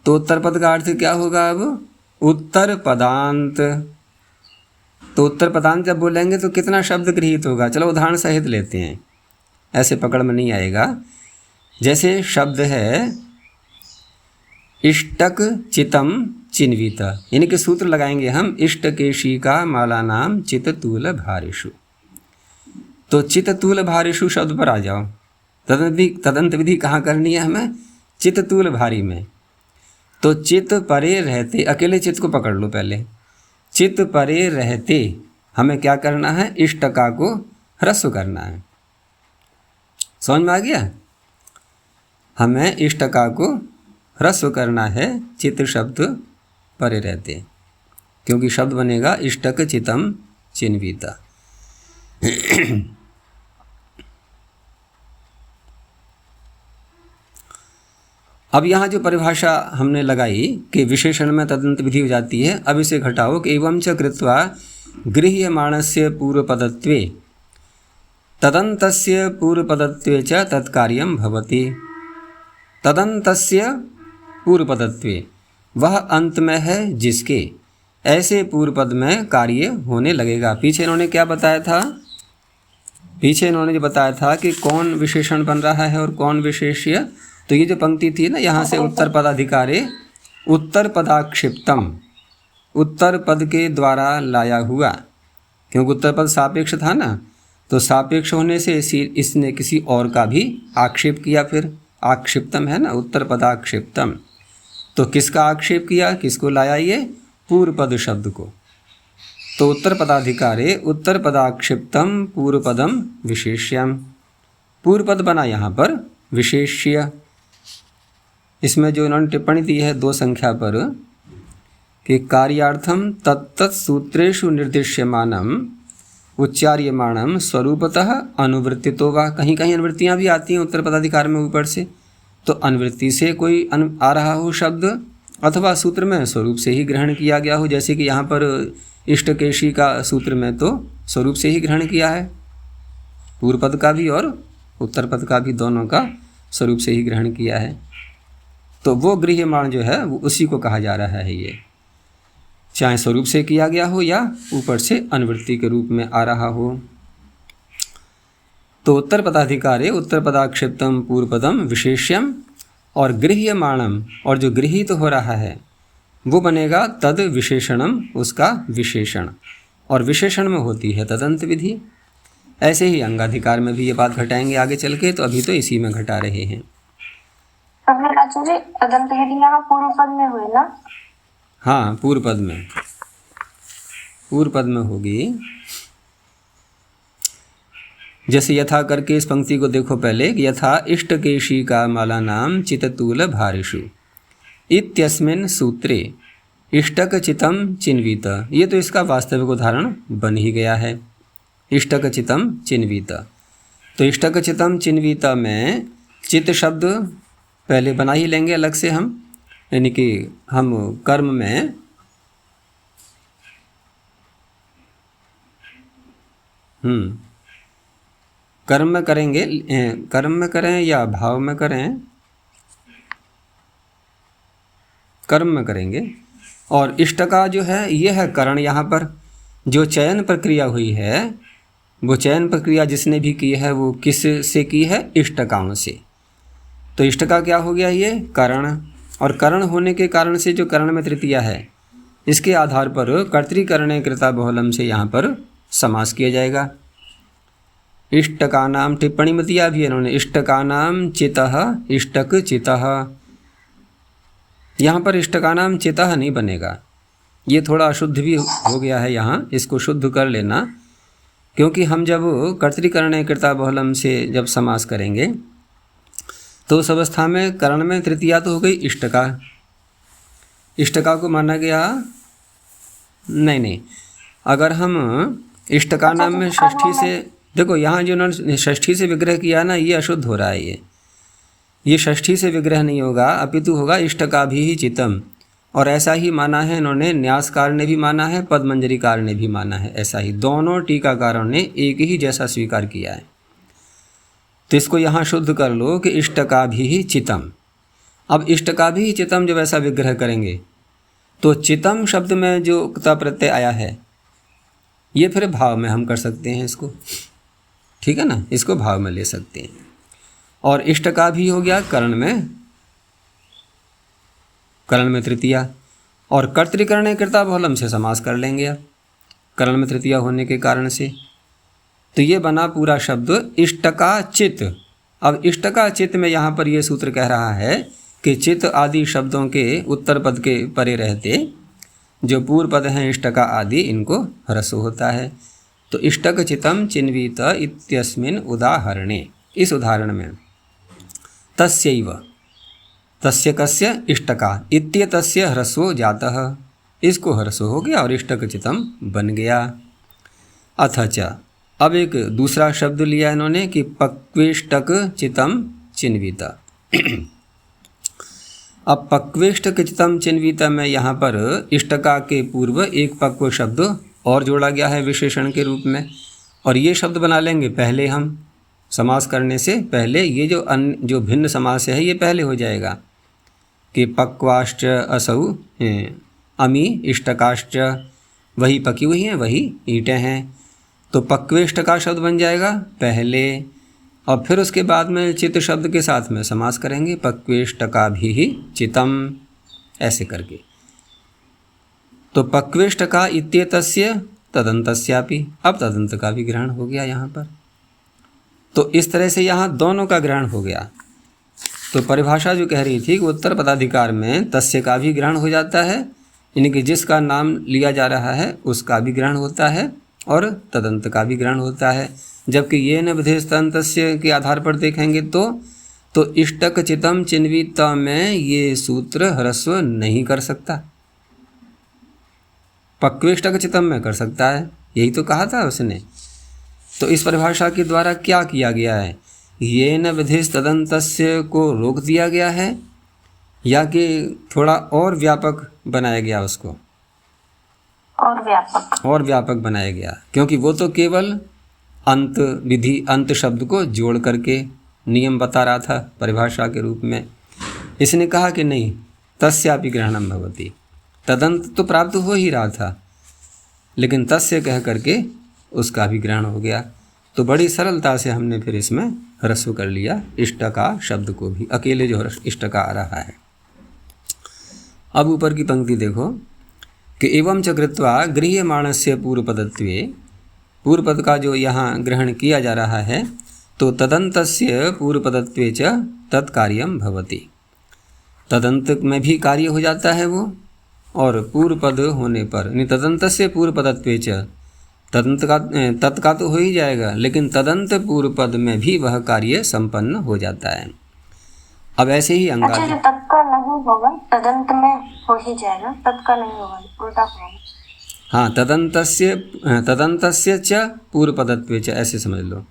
तो उत्तर पद का अर्थ क्या होगा? अब उत्तर पदांत। तो उत्तर पदांत जब बोलेंगे तो कितना शब्द गृहीत होगा? चलो उदाहरण सहित लेते हैं, ऐसे पकड़ में नहीं आएगा। जैसे शब्द है इष्टक चितम चिन्वित, यानी कि सूत्र लगाएंगे हम, इष्टकेशी का माला नाम चिततूल भारिषु। तो चिततूल भारिषु शब्द पर आ जाओ। तदंत विधि कहाँ करनी है हमें? चिततूल भारी में। तो चित परे रहते, अकेले चित को पकड़ लो पहले। चित परे रहते हमें क्या करना है? इष्टका को ह्रस्व करना है। समझ में आ गया? हमें इष्टका को ह्रस्व करना है, चित शब्द परे रहते, क्योंकि शब्द बनेगा इष्टक चितम चिन्विता। अब यहाँ जो परिभाषा हमने लगाई कि विशेषण में तदंत विधि हो जाती है, अब इसे घटाओ कि एवं च कृत्वा गृह्यमाणस्य पूर्वपदत्वे तदन्तस्य पूर्वपदत्वे च तत्कार्यं भवति। तदन्तस्य पूर्वपदत्वे, वह अंत में है जिसके, ऐसे पूर्व पद में कार्य होने लगेगा। पीछे इन्होंने क्या बताया था? पीछे इन्होंने जो बताया था कि कौन विशेषण बन रहा है और कौन विशेष्य। तो ये जो पंक्ति थी ना, यहाँ से उत्तर पदाधिकारे उत्तर पदाक्षिप्तम, उत्तर पद के द्वारा लाया हुआ, क्योंकि उत्तर पद सापेक्ष था ना, तो सापेक्ष होने से इसने किसी और का भी आक्षेप किया। फिर आक्षिप्तम है ना, उत्तर पदाक्षिप्तम, तो किसका आक्षेप किया? किसको लाया? ये पूर्व पद शब्द को। तो उत्तर पदाधिकारे उत्तर पदाक्षिप्तम पूर्व पदम विशेष्यम, पूर्व पद बना यहाँ पर विशेष्य। इसमें जो इन्होंने टिप्पणी दी है 2 संख्या पर कि कार्यार्थम तत्त सूत्रेषु निर्दिश्यमानम उच्चार्यमाणम स्वरूपतः अनुवृत्तितो वा, कहीं कहीं अनुवृत्तियाँ भी आती हैं उत्तर पदाधिकार में ऊपर से, तो अनुवृत्ति से कोई आ रहा हो शब्द, अथवा सूत्र में स्वरूप से ही ग्रहण किया गया हो। जैसे कि यहाँ पर इष्टकेशी का सूत्र में तो स्वरूप से ही ग्रहण किया है, पूर्व पद का भी और उत्तर पद का भी, दोनों का स्वरूप से ही ग्रहण किया है। तो वो गृह्यमाण जो है वो उसी को कहा जा रहा है। ये चाहे स्वरूप से किया गया हो या ऊपर से अनुवृत्ति के रूप में आ रहा हो। तो उत्तर पदाधिकारे उत्तर पदाक्षिप्तम पूर्व पदम विशेष्यम, और गृह्यमाणम, और जो गृहीत हो रहा है वो बनेगा तद विशेषणम, उसका विशेषण, और विशेषण में होती है तदंत विधि। ऐसे ही अंगाधिकार में भी ये बात घटाएंगे आगे चल के, तो अभी तो इसी में घटा रहे हैं। आचार्य तदंत विधि यहाँ पूर्व पद में हुई ना? हाँ, पूर्व पद में, पूर्व पद में होगी। जैसे यथा करके इस पंक्ति को देखो पहले, यथा इष्टकेशी का माला नाम चिततूल भारिषु इत्यस्मिन् सूत्रे इष्टक चितम चिन्वित। ये तो इसका वास्तविक उदाहरण बन ही गया है, इष्टक चितम चिन्वित। तो इष्टक चितम चिन्वित में चित शब्द पहले बना ही लेंगे अलग से हम, यानी कि हम कर्म में कर्म में करेंगे, कर्म में करें या भाव में करें, कर्म में करेंगे। और इष्ट का जो है ये है करण। यहाँ पर जो चयन प्रक्रिया हुई है, वो चयन प्रक्रिया जिसने भी की है वो किस से की है? इष्टकाओं से। तो इष्ट का क्या हो गया? ये करण। और करण होने के कारण से जो करण में तृतीया है, इसके आधार पर कर्तृकरणे कृता बहुलम से यहाँ पर समास किया जाएगा। इष्ट का नाम, टिप्पणी में दिया भी इन्होंने, इष्ट का नाम चितः, इष्टक चितः। यहाँ पर इष्ट का नाम चितः नहीं बनेगा, ये थोड़ा अशुद्ध भी हो गया है, यहाँ इसको शुद्ध कर लेना। क्योंकि हम जब कर्तृकरणे कृता बहुलम से जब समास करेंगे तो उस अवस्था में करण में तृतीया तो हो गई इष्टका। इष्टका को माना गया नहीं, अगर हम इष्टका नाम में षष्ठी से, देखो यहाँ जो उन्होंने षष्ठी से विग्रह किया ना, ये अशुद्ध हो रहा है। ये षष्ठी से विग्रह नहीं होगा, अपितु होगा इष्टका भी ही चितम। और ऐसा ही माना है इन्होंने, न्यासकार ने भी माना है, पदमंजरीकार ने भी माना है, ऐसा ही दोनों टीकाकारों ने एक ही जैसा स्वीकार किया है। तो इसको यहाँ शुद्ध कर लो कि इष्टका भी ही चितम। अब इष्टका भी ही चितम जब ऐसा विग्रह करेंगे तो चितम शब्द में जो उक्ता प्रत्यय आया है ये फिर भाव में हम कर सकते हैं इसको, ठीक है ना, इसको भाव में ले सकते हैं। और इष्टका भी हो गया करण में तृतीया, और कर्तृकरणे कृता बहुलम से समास कर लेंगे अब करण में तृतीया होने के कारण से। तो ये बना पूरा शब्द इष्टका चित। अब इष्टका चित में यहाँ पर ये सूत्र कह रहा है कि चित आदि शब्दों के उत्तर पद के परे रहते जो पूर्व पद हैं इष्टका आदि, इनको ह्रस्व होता है। तो इष्टक चितम चिन्वित इत्यस्मिन् उदाहरणे, इस उदाहरण में तस्यैव, तस्य कस्य इष्टका इत्येतस्य ह्रस्वो जातः, इसको ह्रस्व हो गया और इष्टक चितम बन गया। अथ च, अब एक दूसरा शब्द लिया इन्होंने कि पक्वेष्टक चितम चिन्वित। अब पक्वेष्टक चितम चिन्वित में यहाँ पर इष्टका के पूर्व एक पक्व शब्द और जोड़ा गया है विशेषण के रूप में, और ये शब्द बना लेंगे पहले हम समास करने से पहले। ये जो भिन्न समास है ये पहले हो जाएगा कि पक्वाश्च असौ अमी इष्टकाश्च, वही पकी हुई हैं, वही ईंटें हैं। तो पक्वेष्टका शब्द बन जाएगा पहले, और फिर उसके बाद में चित शब्द के साथ में समास करेंगे पक्वेष्टका भी ही चितम, ऐसे करके। तो पक्वेष्टका इत्येतस्य तदंतस्यापि, अब तदंत का भी ग्रहण हो गया यहाँ पर। तो इस तरह से यहाँ दोनों का ग्रहण हो गया। तो परिभाषा जो कह रही थी कि उत्तर पदाधिकार में तस्य का भी ग्रहण हो जाता है, यानी कि जिसका नाम लिया जा रहा है उसका भी ग्रहण होता है और तदंत का भी ग्रहण होता है। जबकि ये न विधेयस्तंतस्य के आधार पर देखेंगे तो इष्टक चितम चिन्वित में ये सूत्र ह्रस्व नहीं कर सकता, पक्वेष्टक चितम में कर सकता है, यही तो कहा था उसने। तो इस परिभाषा के द्वारा क्या किया गया है, ये न विधेयस्तदंतस्य को रोक दिया गया है या कि थोड़ा और व्यापक बनाया गया उसको? और व्यापक बनाया गया, क्योंकि वो तो केवल अंत विधि अंत शब्द को जोड़ करके नियम बता रहा था परिभाषा के रूप में। इसने कहा कि नहीं, तस्यापि ग्रहणम भवति, तदंत तो प्राप्त हो ही रहा था, लेकिन तस्य कह करके उसका भी ग्रहण हो गया। तो बड़ी सरलता से हमने फिर इसमें ह्रस्व कर लिया इष्टका शब्द को भी, अकेले जो इष्टका आ रहा है। अब ऊपर की पंक्ति देखो कि एवं च कृत्वा गृह्यमाणस्य पूर्वपदत्वे, पूर्व पद का जो यहाँ ग्रहण किया जा रहा है, तो तदंतस्य पूर्वपदत्वे च तत्कार्यम भवति, तदंत में भी कार्य हो जाता है वो, और पूर्व पद होने पर तदंतस्य पूर्वपदत्वे च, तदंत का तत्का तो हो ही जाएगा, लेकिन तदंत पूर्व पद में भी वह कार्य संपन्न हो जाता है। अब ऐसे ही अंगा, अच्छा, जो तत्का नहीं होगा तदंत में हो ही जाएगा, तत्का नहीं होगा, उल्टा होगा। हाँ, तदंतस्य च पूर्व पदत्वे च, ऐसे समझ लो।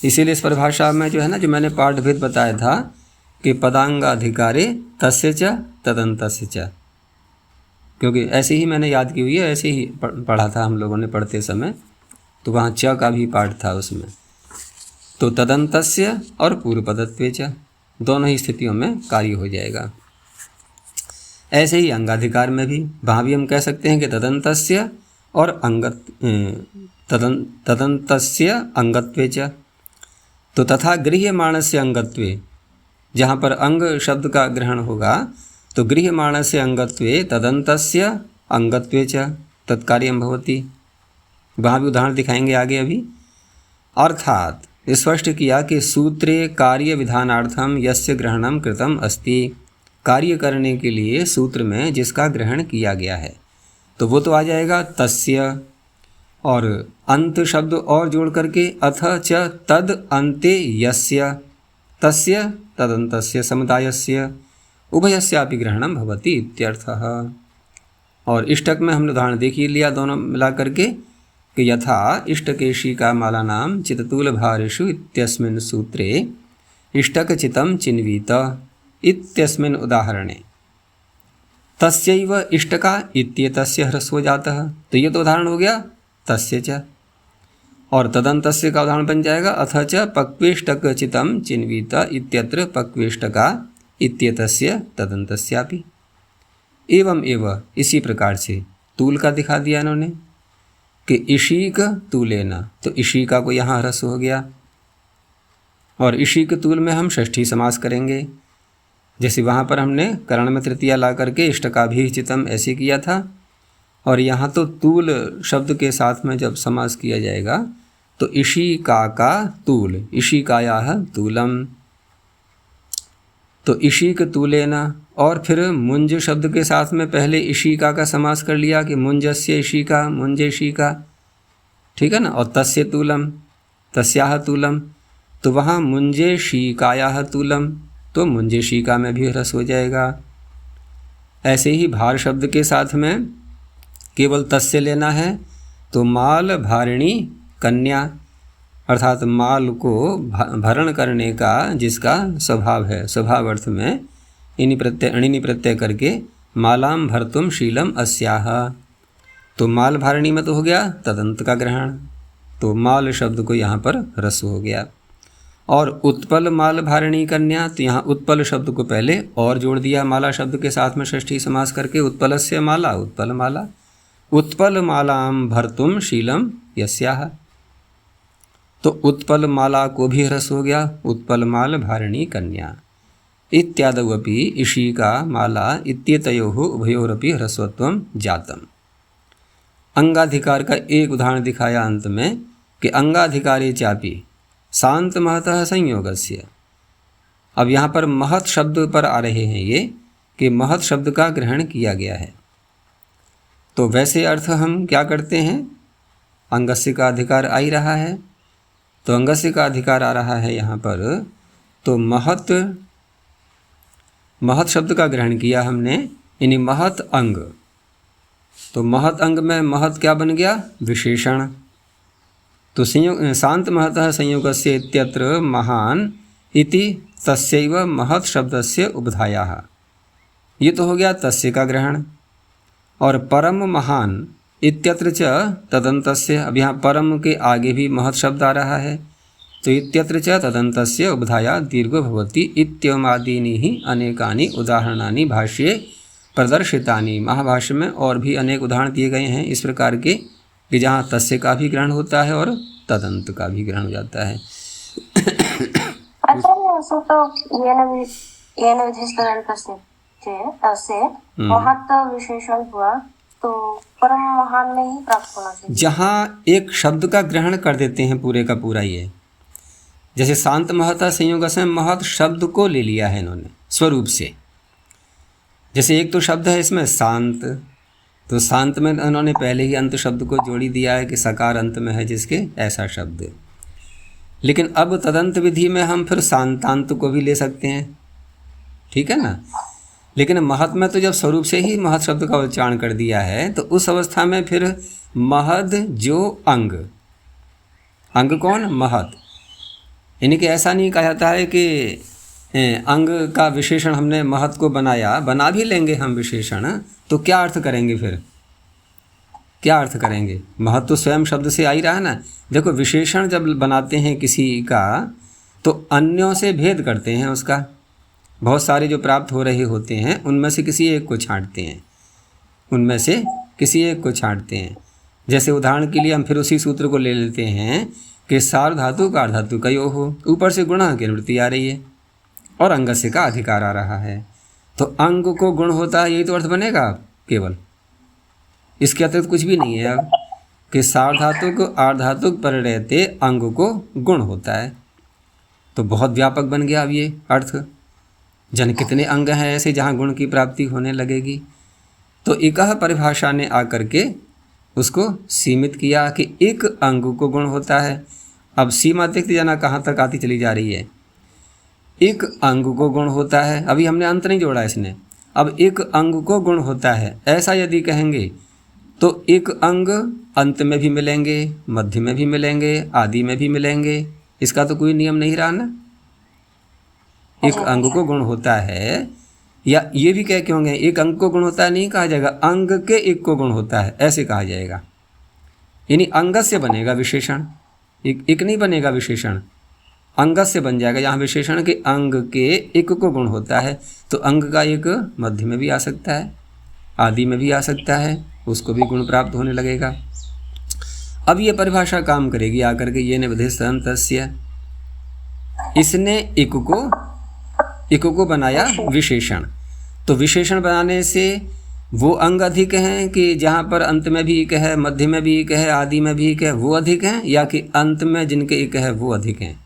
इसीलिए इस परिभाषा में जो है ना, जो मैंने पाठभेद बताया था कि पदांगाधिकारे तस्य च तदंतस्य च, क्योंकि ऐसे ही मैंने याद की हुई है, ऐसे ही पढ़ा था हम लोगों ने पढ़ते समय, तो वहाँ च का भी पाठ था उसमें। तो तदंतस्य और पूर्वपदत्वे च, दोनों ही स्थितियों में कार्य हो जाएगा। ऐसे ही अंगाधिकार में भी, वहाँ भी हम कह सकते हैं कि तदंतस्य और तदंतस्य अंगत्वे च। तो तथा गृह्यमाणस्य अंगत्वे, जहाँ पर अंग शब्द का ग्रहण होगा, तो गृह्यमाणस्य अंगत्वे तदंतस्य अंगत्वे च तत्कार्यम भवति, वहाँ भी उदाहरण दिखाएंगे आगे अभी। अर्थात स्पष्ट किया कि सूत्रे कार्य विधानार्थम यस्य ग्रहणम कृतम अस्ति, कार्य करने के लिए सूत्र में जिसका ग्रहण किया गया है, तो वो तो आ जाएगा तस्य, और अंत शब्द और जोड़ करके अथ च तद अंते यस्य, तस्य तदंतस्य समुदायस्य उभयस्यापि ग्रहणम भवति इत्यर्थः। और इष्टक में हमने उदाहरण देख ही लिया दोनों मिला करके कि यथा इष्टकेशी का मालानाम चित्तूल भारेषु इत्यस्मिन् सूत्रे इष्टक चितं चिन्वीत इत्यस्मिन् उदाहरणे तस्यैव इष्टका इत्येतस्य ह्रस्वो जातः। तो ये तो उदाहरण हो गया तस्य च, और तदंतस्य का उदाहरण बन जाएगा अथ च पक्वेष्टक चितं चिन्वीत इत्यत्र पक्वेष्टका इत्येतस्य तदंतस्यापि। एवं एवं इसी प्रकार से तूल का दिखा दिया इन्होंने कि इशीक तूलेना, तो इशिका को यहाँ ह्रस्व हो गया, और इशिक तूल में हम षष्ठी समास करेंगे, जैसे वहाँ पर हमने करण में तृतीया ला करके इष्टकाभिहिचितम ऐसे किया था, और यहाँ तो तूल शब्द के साथ में जब समास किया जाएगा तो इशिका का तूल, इशिकायाः तूलम, तो इशिक तूलेना। और फिर मुंज शब्द के साथ में पहले इशिका का समास कर लिया कि मुंजस्य इशिका, मुंजे इशिका, ठीक है ना, और तस्य तूलम, तस्याह तूलम, तो वहाँ मुंजे शीकायाह तूलम, तो मुंजे शीका में भी ह्रस्व हो जाएगा। ऐसे ही भार शब्द के साथ में केवल तस्य लेना है, तो माल भारिणी कन्या, अर्थात माल को भरण करने का जिसका स्वभाव है, स्वभाव अर्थ में इनि प्रत्यय अणिनि प्रत्यय करके मालाम भर्तुम शीलम अस्याह, तो माल भारिणी में तो हो गया तदंत का ग्रहण, तो माल शब्द को यहाँ पर ह्रस्व हो गया। और उत्पल माल भारिणी कन्या, तो यहाँ उत्पल शब्द को पहले और जोड़ दिया माला शब्द के साथ में षष्ठी समास करके उत्पलस्य माला, उत्पल माला, उत्पल मालाम भर्तुम शीलम यस्याह, तो उत्पल माला को भी ह्रस्व हो गया, उत्पल माल भारिणी कन्या इत्यादवपि इशिका माला इत्येतयोः उभयोरपि ह्रस्वत्वं जातम्। अंगाधिकार का एक उदाहरण दिखाया अंत में कि अंगाधिकारे चापि शांत महतः संयोगस्य। अब यहाँ पर महत शब्द पर आ रहे हैं ये कि महत शब्द का ग्रहण किया गया है, तो वैसे अर्थ हम क्या करते हैं, अंगस्य का अधिकार आ ही रहा है, तो अंगस्य का अधिकार आ रहा है यहाँ पर, तो महत शब्द का ग्रहण किया हमने, यानी महत अंग, तो महत अंग में महत क्या बन गया, विशेषण, तो संयोग शांत महतः संयोगस्य इत्यत्र महान इति तस्यैव महत शब्दस्य उपधायाः, ये तो हो गया तस्य का ग्रहण। और परम महान इत्यत्र च तदन्तस्य, अब यहाँ परम के आगे भी महत् शब्द आ रहा है, तो इत्यत्र च तदन्तस्य उभधाया दीर्घो भवति इत्यमादीनि ही अनेकानि उदाहरणानि भाष्ये प्रदर्शितानि। महाभाष्य में और भी अनेक उदाहरण दिए गए हैं इस प्रकार के कि जहाँ तस्य का भी ग्रहण होता है और तदंत का भी ग्रहण हो जाता है। आचार्य सो तो येन विधिस्तदन्तस्य से महत् विशेषण हुआ तो परम महान में ही प्राप्त होना चाहिए। जहाँ एक शब्द का ग्रहण कर देते हैं पूरे का पूरा, ये जैसे शांत महता संयोग से महत शब्द को ले लिया है इन्होंने स्वरूप से। जैसे एक तो शब्द है इसमें शांत, तो शांत में उन्होंने पहले ही अंत शब्द को जोड़ी दिया है कि सकार अंत में है जिसके, ऐसा शब्द। लेकिन अब तदंत विधि में हम फिर शांतांत को भी ले सकते हैं, ठीक है ना। लेकिन महत में तो जब स्वरूप से ही महत शब्द का उच्चारण कर दिया है तो उस अवस्था में फिर महद जो अंग, अंग कौन, महत, यानी कि ऐसा नहीं कहा जाता है कि अंग का विशेषण हमने महत को बनाया, बना भी लेंगे हम विशेषण, तो क्या अर्थ करेंगे फिर, क्या अर्थ करेंगे। महत तो स्वयं शब्द से आ ही रहा है ना। देखो विशेषण जब बनाते हैं किसी का तो अन्यों से भेद करते हैं उसका, बहुत सारे जो प्राप्त हो रहे होते हैं उनमें से किसी एक को छांटते हैं, उनमें से किसी एक को छांटते हैं। जैसे उदाहरण के लिए हम फिर उसी सूत्र को ले लेते हैं कि सार्वधातु का अर्धातु कयो हो, ऊपर से गुणा की निवृत्ति आ रही है और अंगस्य का अधिकार आ रहा है, तो अंग को गुण होता है, यही तो अर्थ बनेगा केवल, इसके अतिरिक्त कुछ भी नहीं है। अब कि सार्वधातु को अर्धातुक पर रहते अंग को गुण होता है, तो बहुत व्यापक बन गया अब ये अर्थ। जन कितने अंग हैं ऐसे जहाँ गुण की प्राप्ति होने लगेगी। तो इकह परिभाषा ने आकर के उसको सीमित किया कि एक अंग को गुण होता है। अब सीमा देखते जाना कहाँ तक आती चली जा रही है। एक अंग को गुण होता है, अभी हमने अंत नहीं जोड़ा इसने, अब एक अंग को गुण होता है ऐसा यदि कहेंगे तो एक अंग अंत में भी मिलेंगे, मध्य में भी मिलेंगे, आदि में भी मिलेंगे, इसका तो कोई नियम नहीं रहा ना। एक अंग को गुण होता है, या ये भी कह के होंगे एक अंग को गुण होता है, नहीं कहा जाएगा, अंग के एक को गुण होता है ऐसे कहा जाएगा। यानी अंग से बनेगा विशेषण, एक नहीं बनेगा विशेषण, अंग से बन जाएगा। यहाँ विशेषण के अंग के एक को गुण होता है, तो अंग का एक मध्य में भी आ सकता है, आदि में भी आ सकता है, उसको भी गुण प्राप्त होने लगेगा। अब ये परिभाषा काम करेगी आकर के ये निबधिस्तस्य, इसने एक को बनाया विशेषण। तो विशेषण बनाने से वो अंग अधिक हैं कि जहाँ पर अंत में भी एक है, मध्य में भी एक है, आदि में भी एक है, वो अधिक हैं, या कि अंत में जिनके एक है वो अधिक हैं।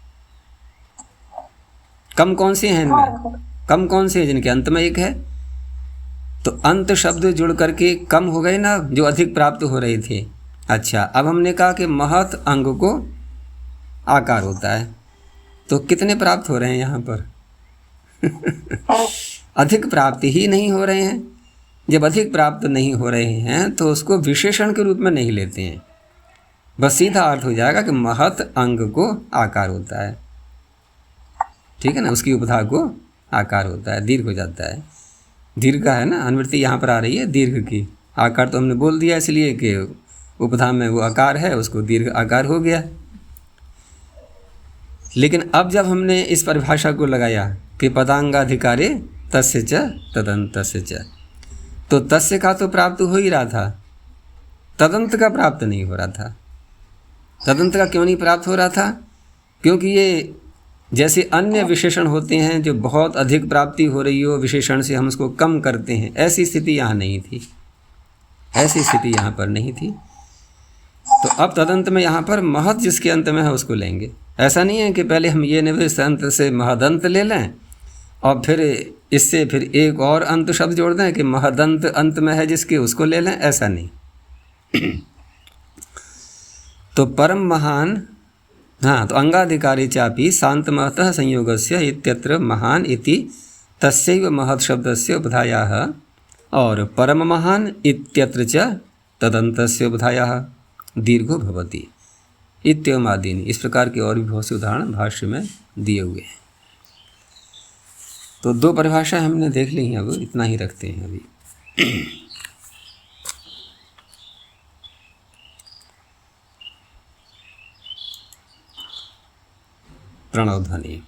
कम कौन से हैं इनमें, कम कौन से हैं जिनके अंत में एक है। तो अंत शब्द जुड़ करके कम हो गए ना, जो अधिक प्राप्त हो रहे थे। अच्छा, अब हमने कहा कि महत अंग को आकार होता है, तो कितने प्राप्त हो रहे हैं यहाँ पर अधिक प्राप्त ही नहीं हो रहे हैं। जब अधिक प्राप्त नहीं हो रहे हैं तो उसको विशेषण के रूप में नहीं लेते हैं, बस सीधा अर्थ हो जाएगा कि महत अंग को आकार होता है, ठीक है ना, उसकी उपधा को आकार होता है, दीर्घ हो जाता है। दीर्घ का है ना, अनुवृत्ति यहाँ पर आ रही है दीर्घ की, आकार तो हमने बोल दिया इसलिए कि उपधा में वो आकार है, उसको दीर्घ आकार हो गया। लेकिन अब जब हमने इस परिभाषा को लगाया कि पदांगाधिकारे तस्य च तदन्तस्य च, तो तस्य का तो प्राप्त हो ही रहा था, तदंत का प्राप्त नहीं हो रहा था। तदंत का क्यों नहीं प्राप्त हो रहा था, क्योंकि ये जैसे अन्य विशेषण होते हैं जो बहुत अधिक प्राप्ति हो रही हो विशेषण से, हम उसको कम करते हैं, ऐसी स्थिति यहाँ नहीं थी, ऐसी स्थिति यहाँ पर नहीं थी। तो अब तदंत में यहाँ पर महत जिसके अंत में है उसको लेंगे। ऐसा नहीं है कि पहले हम ये निवृत्त अंत से महदंत ले लें और फिर इससे फिर एक और अंत शब्द जोड़ दें कि महदंत अंत में है जिसके, उसको ले लें, ऐसा नहीं। तो परम महान, हाँ, तो अंगाधिकारी चापी शांत महतः संयोगस्य इत्यत्र महान इति तस्यैव महत् शब्दस्य उपधायाः और परम महान इत्यत्र च तदन्तस्य उपधायाः दीर्घो भवति इत्यमादीनि। इस प्रकार के और भी बहुत से उदाहरण भाष्य में दिए हुए हैं। तो दो परिभाषा हमने देख ली हैं, अब इतना ही रखते हैं अभी। प्रणव ध्वनि।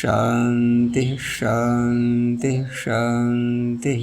शांति शांति शांति।